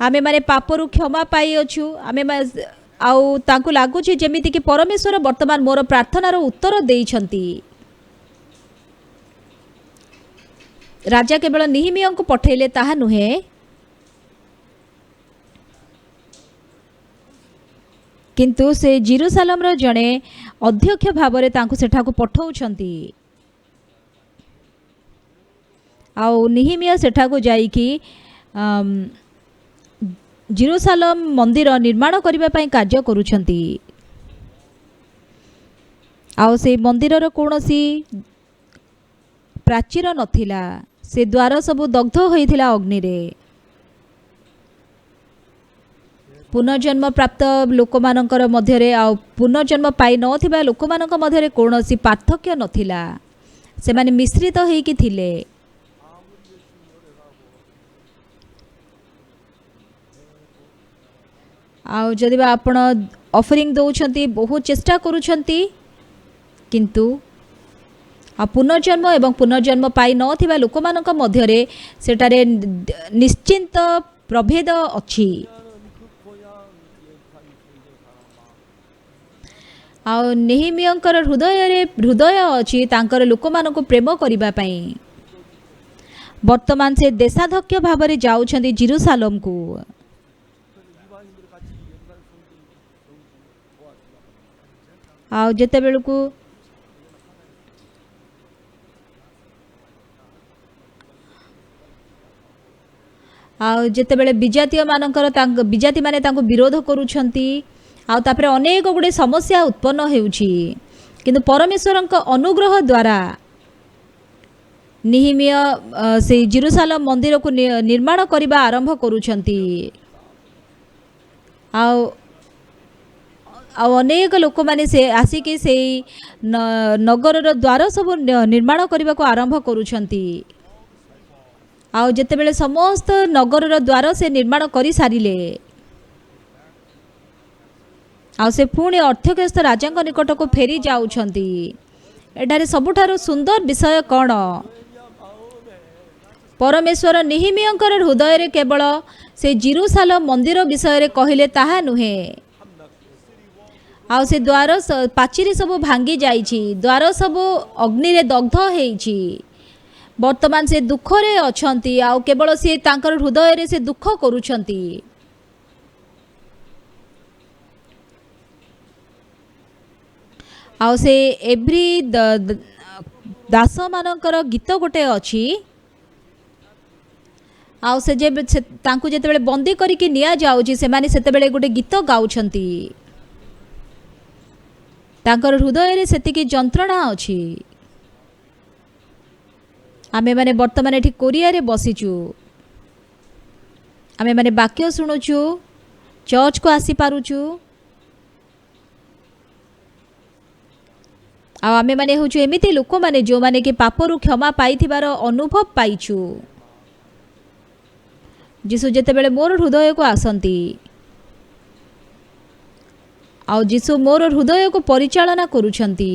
ଆମେମାନେ ପାପରୁ କ୍ଷମା ପାଇଅଛୁ, ଆଉ ତାଙ୍କୁ ଲାଗୁଛି ଯେମିତିକି ପରମେଶ୍ୱର ବର୍ତ୍ତମାନ ମୋର ପ୍ରାର୍ଥନାର ଉତ୍ତର ଦେଇଛନ୍ତି। ରାଜା କେବଳ ନିହିମିୟଙ୍କୁ ପଠାଇଲେ ତାହା ନୁହେଁ, କିନ୍ତୁ ସେ ଜେରୁସାଲେମର ଜଣେ ଅଧ୍ୟକ୍ଷ ଭାବରେ ତାଙ୍କୁ ସେଠାକୁ ପଠାଉଛନ୍ତି। ଆଉ ନିହିମିୟ ସେଠାକୁ ଯାଇକି ଜେରୁସାଲେମ ମନ୍ଦିର ନିର୍ମାଣ କରିବା ପାଇଁ କାର୍ଯ୍ୟ କରୁଛନ୍ତି। ଆଉ ସେଇ ମନ୍ଦିରର କୌଣସି ପ୍ରାଚୀର ନଥିଲା, ସେ ଦ୍ୱାର ସବୁ ଦଗ୍ଧ ହୋଇଥିଲା ଅଗ୍ନିରେ। ପୁନର୍ଜନ୍ମ ପ୍ରାପ୍ତ ଲୋକମାନଙ୍କର ମଧ୍ୟରେ ଆଉ ପୁନର୍ଜନ୍ମ ପାଇ ନଥିବା ଲୋକମାନଙ୍କ ମଧ୍ୟରେ କୌଣସି ପାର୍ଥକ୍ୟ ନଥିଲା, ସେମାନେ ମିଶ୍ରିତ ହୋଇକି ଥିଲେ। ଆଉ ଯଦି ବା ଆପଣ ଅଫରିଂ ଦେଉଛନ୍ତି, ବହୁତ ଚେଷ୍ଟା କରୁଛନ୍ତି, କିନ୍ତୁ ଆଉ ପୁନର୍ଜନ୍ମ ଏବଂ ପୁନର୍ଜନ୍ମ ପାଇ ନଥିବା ଲୋକମାନଙ୍କ ମଧ୍ୟରେ ସେଠାରେ ନିଶ୍ଚିନ୍ତ ପ୍ରଭେଦ ଅଛି। ଆଉ ନେହିମିୟଙ୍କର ହୃଦୟ ଅଛି ତାଙ୍କର ଲୋକମାନଙ୍କୁ ପ୍ରେମ କରିବା ପାଇଁ। ବର୍ତ୍ତମାନ ସେ ଦେଶାଧ୍ୟକ୍ଷ ଭାବରେ ଯାଉଛନ୍ତି ଜେରୁସାଲେମକୁ। ଆଉ ଯେତେବେଳକୁ ବିଜାତିମାନେ ତାଙ୍କୁ ବିରୋଧ କରୁଛନ୍ତି, ଆଉ ତାପରେ ଅନେକ ଗୁଡ଼ିଏ ସମସ୍ୟା ଉତ୍ପନ୍ନ ହେଉଛି, କିନ୍ତୁ ପରମେଶ୍ୱରଙ୍କ ଅନୁଗ୍ରହ ଦ୍ୱାରା ନିହିମିୟ ସେଇ ଜେରୁସାଲେମ ମନ୍ଦିରକୁ ନିର୍ମାଣ କରିବା ଆରମ୍ଭ କରୁଛନ୍ତି। अनेक लोक मैंने से आसिक से नगर द्वार सब निर्माण करने को आरंभ करुछंती आउ जेतेबेले समस्त नगर द्वार से निर्माण कर सारिले आउ से पुणी अर्थग्रस्त राजा निकट को फेरी जाउछंती एठारे सबुठारु सुंदर विषय कौन परमेश्वर निहिमियंकर हृदय रे केवल से जेरूसालेम मंदिर विषय रे कहिले ताहा नुहे आउ से द्वार पाचिरी सब भांगी जाइछि द्वार सब अग्नि रे दग्ध हेइछि वर्तमान से दुख रे अछंती आउ केवल से तांकर हृदय रे से दुख करूछंती आउ से एव्री दास मानकर गीत गोटे अछि आउ से जे तांकु जेतेबेले बंदी करिकि निया जाउछि से माने सेतेबेले गोटे गीत गाउछंती तांकर हृदय रे सेतिकी जंत्रणा अछि आमे माने वर्तमान एठी कोरिया रे बसिचु आमे माने वाक्य सुनुचु चर्च को आसी पारुचु आमे माने होछु एमिति लोक माने जो माने कि पापरु क्षमा पाइथिबार अनुभव पाइछु जीशु जेतेबेले मोर हृदय को आसंती आउ जीशु मोर हृदय को परिचालना करुछंती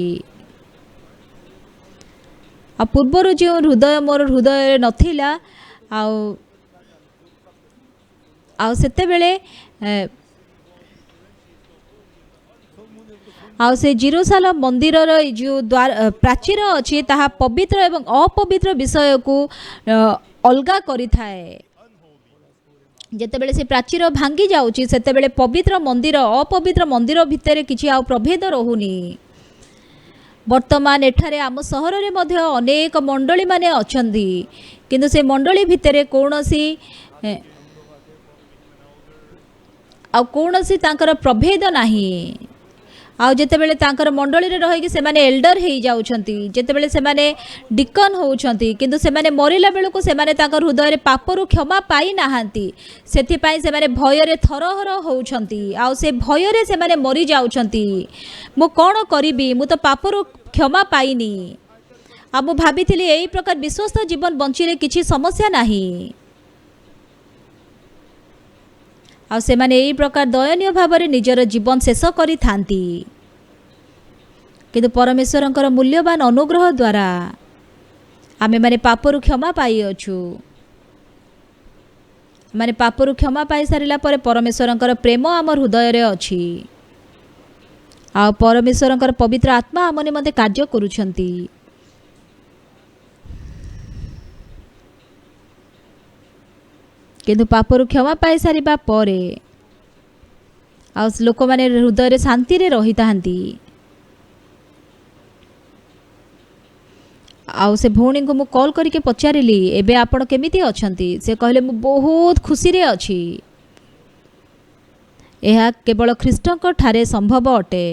आ पूर्वर जो हृदय मोर हृदय नथिला आउ आउ सेतेबेले आउ से जेरूसालेम मंदिर जो द्वार प्राचीर अच्छी ताहा पवित्र एवं अपवित्र विषय को अलगा करि थाए जेतेबेले से प्राचीर भांगी जाउची सेतेबेले पवित्र मंदिर अपवित्र मंदिर भितर किछि आउ प्रभेद रहुनी वर्तमान एठारे आम सहर रे मध्य अनेक मंडली माने अछंती किंतु से मंडली भितर कौनसी आउ कौनसी तांकर प्रभेद नाही आउ जेतेबेले तांकर मंडली रे रहिकि से माने एल्डर हेई जाउछंती जेतेबेले से माने डिकन होउछंती किंतु से माने मरिला बेलको से माने तांकर हृदय रे पापरु क्षमा पाई नाहांती सेथि पई से माने भय रे थरहर होउछंती आउ से भय रे से माने मरि जाउछंती मु कोन करिबी मु तो पापरु क्षमा पाइनी आ मु भाबिथिली एई प्रकार विश्वस्त जीवन बंचिले किछि समस्या नाही आ से माने एई प्रकार दयनीय भाव रे निजर जीवन शेष करि थांती किंतु परमेश्वरंकर मूल्यवान अनुग्रह द्वारा आमे माने पापरु क्षमा पाई अछु माने पापरु क्षमा पाई सारिला परे परमेश्वरंकर प्रेम आमर हृदय रे अछि आ परमेश्वरंकर पवित्र आत्मा आमने मते कार्य करूछंती किंतु पापरु क्षमा पाई सारिबा परे आ लोक माने हृदय रे शांति रे रहि तांती आउ से भौणी को मु कॉल करके पचारिली एबे आपण केमिति अछंती से कहले मु बहुत खुशी रे अछि यह केवल ख्रीष्टक ठारे संभव अटे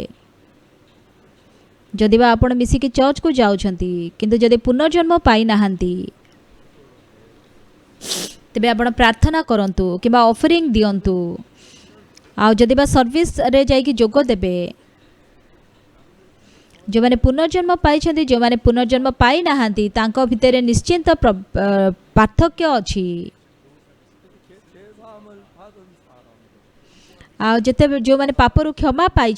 जदि बा आपण मिसिकी चर्च को जाउछंती किंतु जदि पुनर्जन्म पाई नाहांती तेबे आपण प्रार्थना करंतु किबा ऑफरिंग दियंतु आउ जदि बा सर्विस रे जाई कि जोग देबे जो माने पुनर्जन्म पाई जो माने पुनर्जन्म पाई नाहांती तांको भितरे निश्चिंत पार्थक्य अछि आ जेते जो माने पापरु क्षमा पाई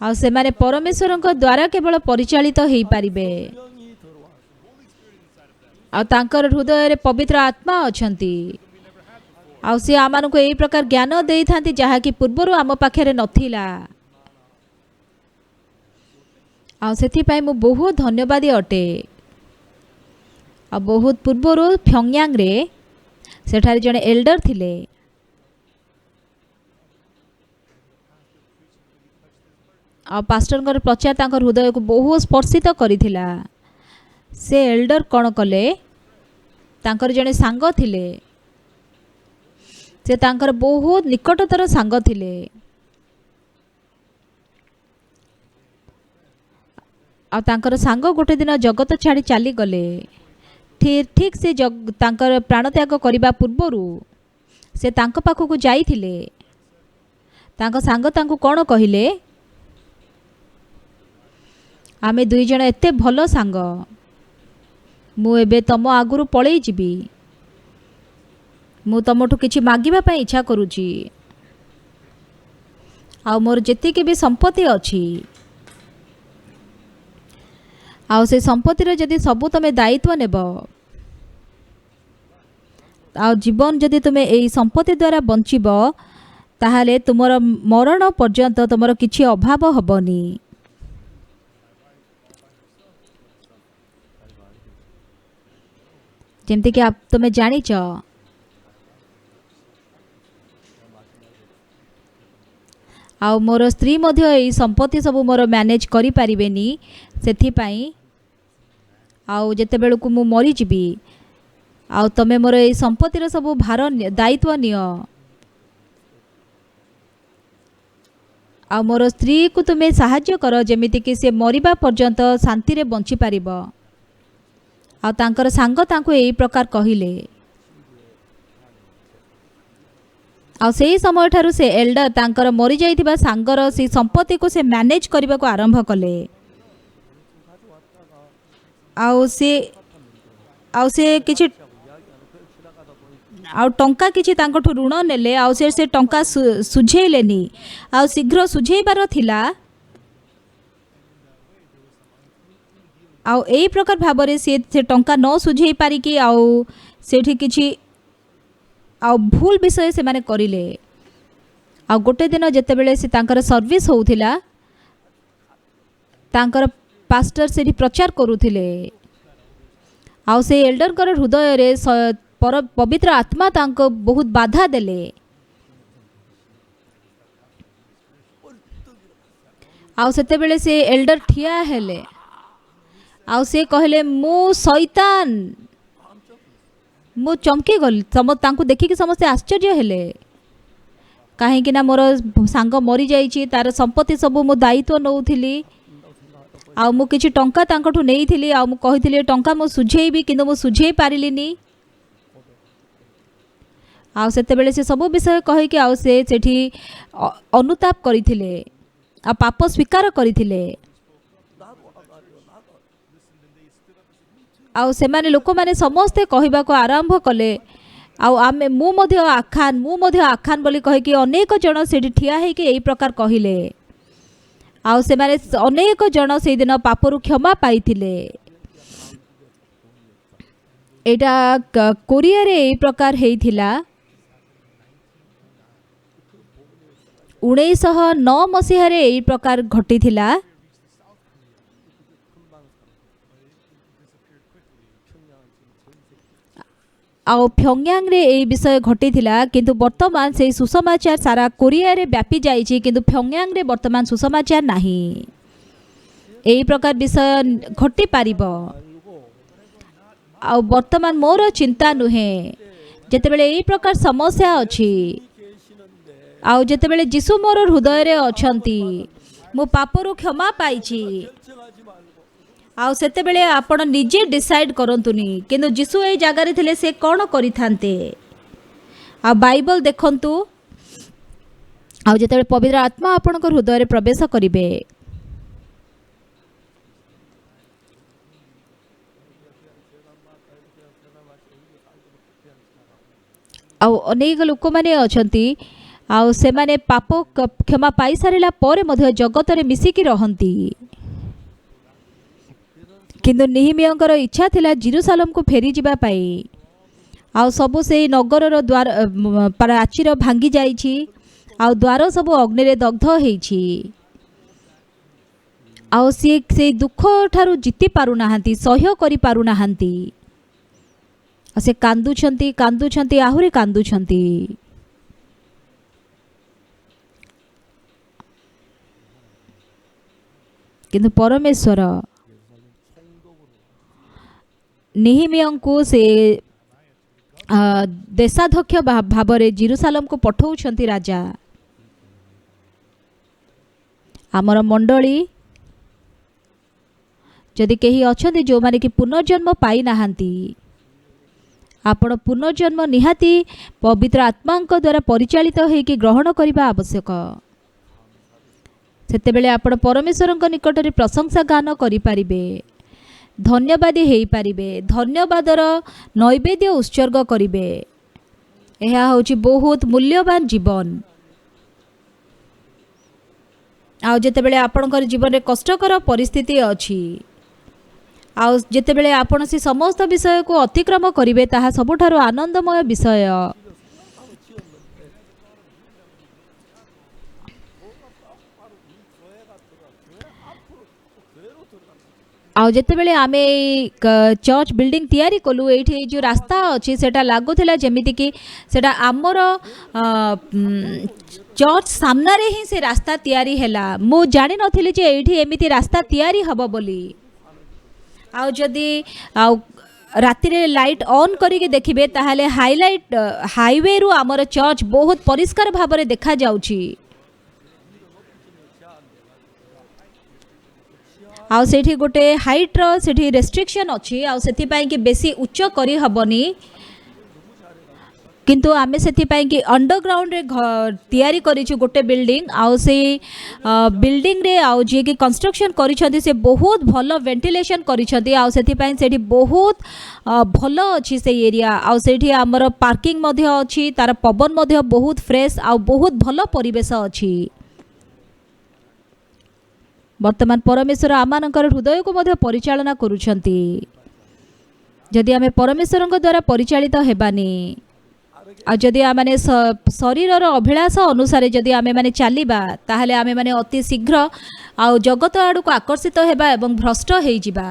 आ से माने परमेश्वरक द्वारा केवल परिचालित हेई पारिबे आ तांकर हृदय रे पवित्र आत्मा अछंती आ से आमानु को एई प्रकार ज्ञान देई थांती जहा कि पूर्वरु आम पाखरे नथिला आ सेथि पई मु बहुत धन्यवादी अटे आ बहुत पूर्वरु फ्योंगयांग रे सेठारे जने एल्डर थिले आ पास्टर प्रचार तांकर हृदय को बहुत स्पर्शित करिथिला से एल्डर कौन कले तांकर जने सांग थिले से तांकर बहुत निकटतर सांग थिले आ तांकर सांग गोटे दिन जगत छाड़ी चली गले ठीक से तांकर प्राणत्याग करने पूर्वर से तांक पाखक जाइथिले तांको सांग तांको कोण कहिले आमे दुई जण एते भलो सांग मु एबे तम आगुरु पळेई जिबी मु तमठु किछि मागिबा पई इच्छा करूची आ मोर जेतिके भी संपत्ति अछि आ से संपत्ति रे जदि सबु तमे दायित्व नेब आ जीवन जदि तुमे एई संपत्ति द्वारा बंचिब ताहाले तुमर मरण पर्यंत तुमर किछि अभाव हबनी जेमति कि आप तुमे जानिच आ मोर स्त्री मध्य एई संपत्ति सब मोर मैनेज करि परिबेनी सेथि पई आउ जेते बेलकु मु मरी जिबी आउ तमे मोर एई संपत्तिर सब भार दायित्व नियो आ मोर स्त्री को तुमे साहाय्य कर जेमिति कि से मरिबा पर्यंत शांति रे बंची पारिबो आ तांकर सांग तांको एई प्रकार कहिले आ सेही समय ठारू से एल्डर तांकर मरी जाइथिबा सांगर से संपत्ति को से मैनेज करबा को आरंभ कले आउ से किछि आउ टंका किछि तांकठु ऋण नेले आउ से टंका सुझेइलेनी आउ शीघ्र सुझेइबार थिला आउ एई प्रकार भाबरे से टंका न सुझेइ पारिकी आउ सेठी किछि आउ भूल विषय से माने करिले आउ गोटे दिन जेते बेले से तांकर सर्विस होउथिला तांकर पास्टर सेठी प्रचार करूथिले आउ से एल्डर कर हृदय रे पवित्र आत्मा तांको बहुत बाधा देले आउ सेते बेले से एल्डर ठिया हेले आउ से कहले मु शैतान मु चमकी गली तांको देखिकी समस्ते आश्चर्य हेले कहीं ना मोर सांग मरी जाइछि तार संपत्ति सब मु दायित्व नौथिली आ मु किछि टंका तांकठु नेइथिली आ मु कहिथिली टंका मु सुझेइबी किंतु मु सुझेइ पारिलिनी आ सेते बेले से सब विषय कहि कि आ से सेठी अनुताप करिथिले आ पाप स्वीकार करिथिले आउ से माने लोक माने समस्ते कहबा को आरंभ कले आउ आमे मु मध्य आखान बोली कहि कि अनेक जन सेठी ठिया हे कि एई प्रकार कहिले आउ से माने अनेक जन से दिन पापरु क्षमा पाइथिले एटा कोरिया रे एई प्रकार हेइथिला 1909 मसीह रे एई प्रकार घटिथिला आउ प्योंगयांग रे ए विषय घटिथिला किंतु वर्तमान से सुसमाचार सारा कोरिया रे व्यापी जाइछि किंतु प्योंगयांग रे वर्तमान सुसमाचार नाही एई प्रकार विषय घटी पारिबो आउ वर्तमान मोर चिंता नुहे जेतेबेले एई प्रकार समस्या अछि आउ जेतेबेले यीशु मोर हृदय रे अछंती मु पापरु क्षमा पाइछि आउ सेते बेले आपण निजे डिसाइड करंतुनी किंतु जीसु ए जगह रे थिले से कोन करि थांते आ बाइबल देखंतु आउ जेते पवित्र आत्मा आपण को हृदय रे प्रवेश करिवे आउ अनेक लोक माने अछंती आउ से माने पाप क्षमा पाई सारिला परे मध्य जगत रे मिसी की रहंती किंतु निहिमियांकर इच्छा थिला जेरूसालेम को फेरी जिबा पाई आउ सबु से नगर रो द्वार प्राचीर भांगी जाइछि आउ द्वार सब अग्नि रे दग्ध हेछि आउ से दुख ठारू जीति पारु नाहंती सहय करि पारु नाहंती से कांदुछंती आहुरी कांदुछंती किंतु परमेश्वर निहिमियांकु से देशाध्यक्ष भाव में जेरूसालेम को पठाउछंती राजा आमर मंडली जदि कहीं अच्छा जो माने कि पुनर्जन्म पाई नाहांती आपण पुनर्जन्म निहाती पवित्र आत्मा द्वारा परिचालित होइकि ग्रहण करने आवश्यक ସେତେବେଳେ ଆପଣ ପରମେଶ୍ୱରଙ୍କ ନିକଟରେ ପ୍ରଶଂସା ଗାନ କରିପାରିବେ, ଧନ୍ୟବାଦୀ ହେଇପାରିବେ, ଧନ୍ୟବାଦର ନୈବେଦ୍ୟ ଉତ୍ସର୍ଗ କରିବେ। ଏହା ହେଉଛି ବହୁତ ମୂଲ୍ୟବାନ ଜୀବନ। ଆଉ ଯେତେବେଳେ ଆପଣଙ୍କର ଜୀବନରେ କଷ୍ଟକର ପରିସ୍ଥିତି ଅଛି, ଆଉ ଯେତେବେଳେ ଆପଣ ସେ ସମସ୍ତ ବିଷୟକୁ ଅତିକ୍ରମ କରିବେ, ତାହା ସବୁଠାରୁ ଆନନ୍ଦମୟ ବିଷୟ। ଆଉ ଯେତେବେଳେ ଆମେ ଚର୍ଚ୍ଚ ବିଲ୍ଡିଂ ତିଆରି କଲୁ, ଏଇଠି ଯେଉଁ ରାସ୍ତା ଅଛି ସେଟା ଲାଗୁଥିଲା ଯେମିତିକି ସେଟା ଆମର ଚର୍ଚ୍ଚ ସାମ୍ନାରେ ହିଁ ସେ ରାସ୍ତା ତିଆରି ହେଲା। ମୁଁ ଜାଣିନଥିଲି ଯେ ଏଇଠି ଏମିତି ରାସ୍ତା ତିଆରି ହେବ ବୋଲି। ଆଉ ଯଦି ଆଉ ରାତିରେ ଲାଇଟ୍ ଅନ୍ କରିକି ଦେଖିବେ ତାହେଲେ ହାଇୱେରୁ ଆମର ଚର୍ଚ୍ଚ ବହୁତ ପରିଷ୍କାର ଭାବରେ ଦେଖାଯାଉଛି। ଆଉ ସେଇଠି ଗୋଟେ ହାଇଟ୍ର ସେଠି ରେଷ୍ଟ୍ରିକ୍ସନ୍ ଅଛି, ଆଉ ସେଥିପାଇଁ କି ବେଶୀ ଉଚ୍ଚ କରିହେବନି। କିନ୍ତୁ ଆମେ ସେଥିପାଇଁ କି ଅଣ୍ଡରଗ୍ରାଉଣ୍ଡରେ ତିଆରି କରିଛୁ ଗୋଟେ ବିଲ୍ଡିଂ। ଆଉ ସେଇ ବିଲ୍ଡିଂରେ ଆଉ ଯିଏକି କନଷ୍ଟ୍ରକ୍ସନ୍ କରିଛନ୍ତି ସେ ବହୁତ ଭଲ ଭେଣ୍ଟିଲେସନ୍ କରିଛନ୍ତି। ଆଉ ସେଥିପାଇଁ ସେଠି ବହୁତ ଭଲ ଅଛି ସେଇ ଏରିଆ। ଆଉ ସେଇଠି ଆମର ପାର୍କିଂ ମଧ୍ୟ ଅଛି, ତାର ପବନ ମଧ୍ୟ ବହୁତ ଫ୍ରେଶ୍, ଆଉ ବହୁତ ଭଲ ପରିବେଶ ଅଛି। ବର୍ତ୍ତମାନ ପରମେଶ୍ୱର ଆମମାନଙ୍କର ହୃଦୟକୁ ମଧ୍ୟ ପରିଚାଳନା କରୁଛନ୍ତି। ଯଦି ଆମେ ପରମେଶ୍ୱରଙ୍କ ଦ୍ୱାରା ପରିଚାଳିତ ହେବାନି, ଆଉ ଯଦି ଆମେ ଶରୀରର ଅଭିଳାଷ ଅନୁସାରେ ଯଦି ଆମେମାନେ ଚାଲିବା, ତାହେଲେ ଆମେମାନେ ଅତି ଶୀଘ୍ର ଆଉ ଜଗତ ଆଡ଼କୁ ଆକର୍ଷିତ ହେବା ଏବଂ ଭ୍ରଷ୍ଟ ହେଇଯିବା।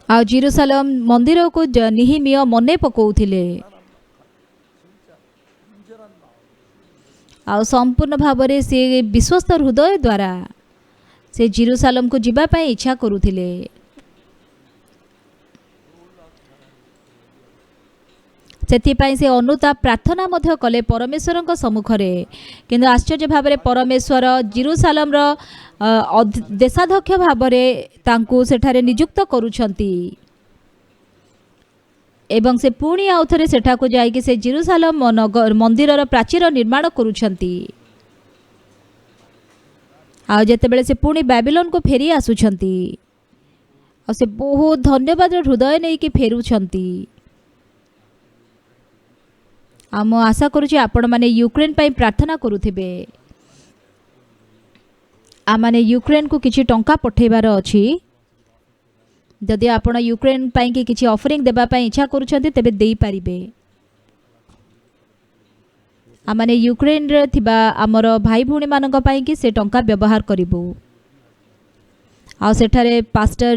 ଆଉ ଜେରୁସାଲେମ ମନ୍ଦିରକୁ ନିହିମିୟ ମନେ ପକାଉଥିଲେ, ଆଉ ସମ୍ପୂର୍ଣ୍ଣ ଭାବରେ ସେ ବିଶ୍ୱସ୍ତ ହୃଦୟ ଦ୍ୱାରା ସେ ଜେରୁସାଲେମକୁ ଯିବା ପାଇଁ ଇଚ୍ଛା କରୁଥିଲେ। ସେଥିପାଇଁ ସେ ଅନୁତାପ ପ୍ରାର୍ଥନା ମଧ୍ୟ କଲେ ପରମେଶ୍ୱରଙ୍କ ସମ୍ମୁଖରେ। କିନ୍ତୁ ଆଶ୍ଚର୍ଯ୍ୟ ଭାବରେ ପରମେଶ୍ୱର ଜେରୁସାଲେମର ଦେଶାଧ୍ୟକ୍ଷ ଭାବରେ ତାଙ୍କୁ ସେଠାରେ ନିଯୁକ୍ତ କରୁଛନ୍ତି, ଏବଂ ସେ ପୁଣି ଆଉ ଥରେ ସେଠାକୁ ଯାଇକି ସେ ଜେରୁସାଲେମ ମନ୍ଦିରର ପ୍ରାଚୀର ନିର୍ମାଣ କରୁଛନ୍ତି। ଆଉ ଯେତେବେଳେ ସେ ପୁଣି ବାବିଲୋନକୁ ଫେରି ଆସୁଛନ୍ତି, ଆଉ ସେ ବହୁତ ଧନ୍ୟବାଦର ହୃଦୟ ନେଇକି ଫେରୁଛନ୍ତି। ଆଉ ମୁଁ ଆଶା କରୁଛି ଆପଣମାନେ ୟୁକ୍ରେନ ପାଇଁ ପ୍ରାର୍ଥନା କରୁଥିବେ। ଆମମାନେ ୟୁକ୍ରେନକୁ କିଛି ଟଙ୍କା ପଠାଇବାର ଅଛି। ଯଦି ଆପଣ ୟୁକ୍ରେନ ପାଇଁ କିଛି ଅଫରିଂ ଦେବା ପାଇଁ ଇଚ୍ଛା କରୁଛନ୍ତି ତେବେ ଦେଇପାରିବେ। ଆମମାନେ ୟୁକ୍ରେନରେ ଥିବା ଆମର ଭାଇ ଭଉଣୀମାନଙ୍କ ପାଇଁ କି ସେ ଟଙ୍କା ବ୍ୟବହାର କରିବୁ। ଆଉ ସେଠାରେ ପାଷ୍ଟର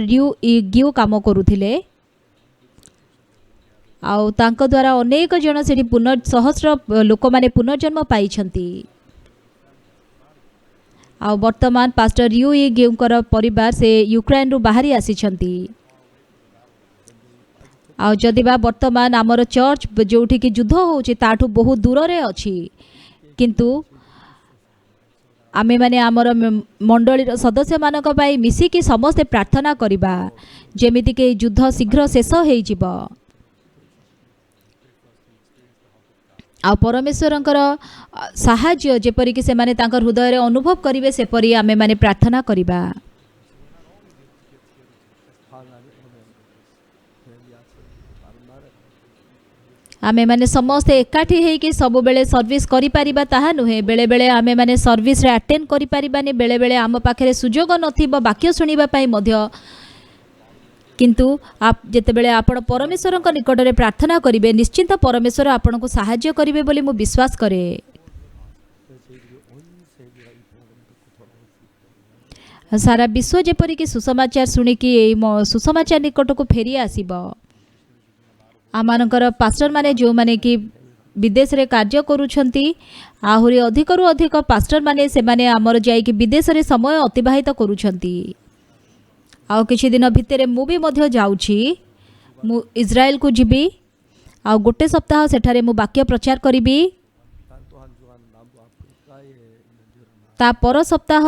ଗିଉ କାମ କରୁଥିଲେ, ଆଉ ତାଙ୍କ ଦ୍ୱାରା ଅନେକ ଜଣ ସେଠି ସହସ୍ର ଲୋକମାନେ ପୁନର୍ଜନ୍ମ ପାଇଛନ୍ତି। ଆଉ ବର୍ତ୍ତମାନ ପାଷ୍ଟର ଗିଉଙ୍କର ପରିବାର ସେ ୟୁକ୍ରେନରୁ ବାହାରି ଆସିଛନ୍ତି। ଆଉ ଯଦି ବା ବର୍ତ୍ତମାନ ଆମର ଚର୍ଚ୍ଚ ଯେଉଁଠିକି ଯୁଦ୍ଧ ହେଉଛି ତାଠୁ ବହୁତ ଦୂରରେ ଅଛି, କିନ୍ତୁ ଆମେମାନେ ଆମର ମଣ୍ଡଳୀର ସଦସ୍ୟମାନଙ୍କ ପାଇଁ ମିଶିକି ସମସ୍ତେ ପ୍ରାର୍ଥନା କରିବା ଯେମିତିକି ଏହି ଯୁଦ୍ଧ ଶୀଘ୍ର ଶେଷ ହେଇଯିବ। ଆଉ ପରମେଶ୍ୱରଙ୍କର ସାହାଯ୍ୟ ଯେପରିକି ସେମାନେ ତାଙ୍କ ହୃଦୟରେ ଅନୁଭବ କରିବେ, ସେପରି ଆମେମାନେ ପ୍ରାର୍ଥନା କରିବା। ଆମେମାନେ ସମସ୍ତେ ଏକାଠି ହେଇକି ସବୁବେଳେ ସର୍ଭିସ୍ କରିପାରିବା ତାହା ନୁହେଁ। ବେଳେବେଳେ ଆମେମାନେ ସର୍ଭିସ୍ରେ ଆଟେଣ୍ଡ କରିପାରିବାନି, ବେଳେବେଳେ ଆମ ପାଖରେ ସୁଯୋଗ ନଥିବ ବାକ୍ୟ ଶୁଣିବା ପାଇଁ ମଧ୍ୟ। କିନ୍ତୁ ଯେତେବେଳେ ଆପଣ ପରମେଶ୍ୱରଙ୍କ ନିକଟରେ ପ୍ରାର୍ଥନା କରିବେ, ନିଶ୍ଚିନ୍ତ ପରମେଶ୍ୱର ଆପଣଙ୍କୁ ସାହାଯ୍ୟ କରିବେ ବୋଲି ମୁଁ ବିଶ୍ୱାସ କରେ। ସାରା ବିଶ୍ୱ ଯେପରିକି ସୁସମାଚାର ଶୁଣିକି ଏଇ ସୁସମାଚାର ନିକଟକୁ ଫେରି ଆସିବ। ଆମମାନଙ୍କର ପାଷ୍ଟରମାନେ ଯେଉଁମାନେ କି ବିଦେଶରେ କାର୍ଯ୍ୟ କରୁଛନ୍ତି, ଆହୁରି ଅଧିକରୁ ଅଧିକ ପାଷ୍ଟରମାନେ ସେମାନେ ଆମର ଯାଇକି ବିଦେଶରେ ସମୟ ଅତିବାହିତ କରୁଛନ୍ତି। ଆଉ କିଛି ଦିନ ଭିତରେ ମୁଁ ବି ମଧ୍ୟ ଯାଉଛି, ମୁଁ ଇସ୍ରାଏଲକୁ ଯିବି। ଆଉ ଗୋଟେ ସପ୍ତାହ ସେଠାରେ ମୁଁ ବାକ୍ୟ ପ୍ରଚାର କରିବି। ତା ପର ସପ୍ତାହ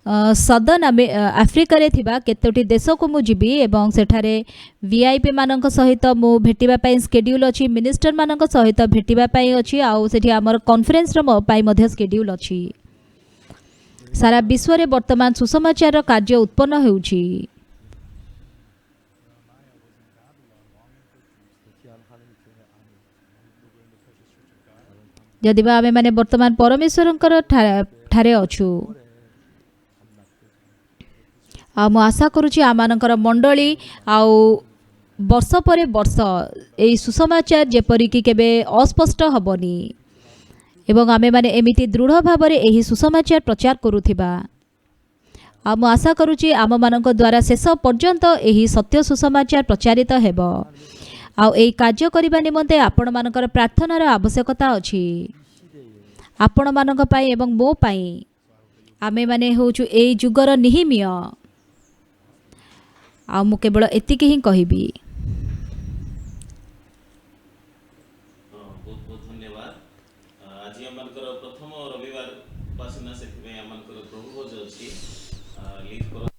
सदन आफ्रिकार थिबा केतोटी देश को मु जीवी एवं सेठारे वीआईपी मानक सहित मु भेटिबा पई स्केड्यूल अछि मिनिस्टर मानक सहित भेटिबा पई अछि आउ सेठी हमर कॉन्फ्रेंस रो पई मध्ये स्केड्यूल अछि सारा विश्व रे वर्तमान सुसमाचार रो कार्य उत्पन्न हेउछि यदि बा आमे माने वर्तमान परमेश्वरंकर ठारे अछु आ मु आशा करूची आमानकर मंडली आउ वर्ष पर वर्ष एई सुसमाचार जेपरि कि केबे अस्पष्ट हबनी एवं आमे माने एमिति दृढ़ भाव रे एही सुसमाचार प्रचार करूथिबा आ मु आशा करूची आम मानक द्वारा शेष पर्यंत एही सत्य सुसमाचार प्रचारित हेबो आ एई कार्य करिबा निमंते आपण मानकर प्रार्थनार आवश्यकता अछि आपण मानक पई एवं मो पई आमे माने होछु एई जुगर निहिमिय आ मु केवल एतिକି ହିଁ କହିବି बहुत बहुत धन्यवाद आज आमनकर प्रथम रविवार उपासना से आमनकर प्रभु भोज अछि लीड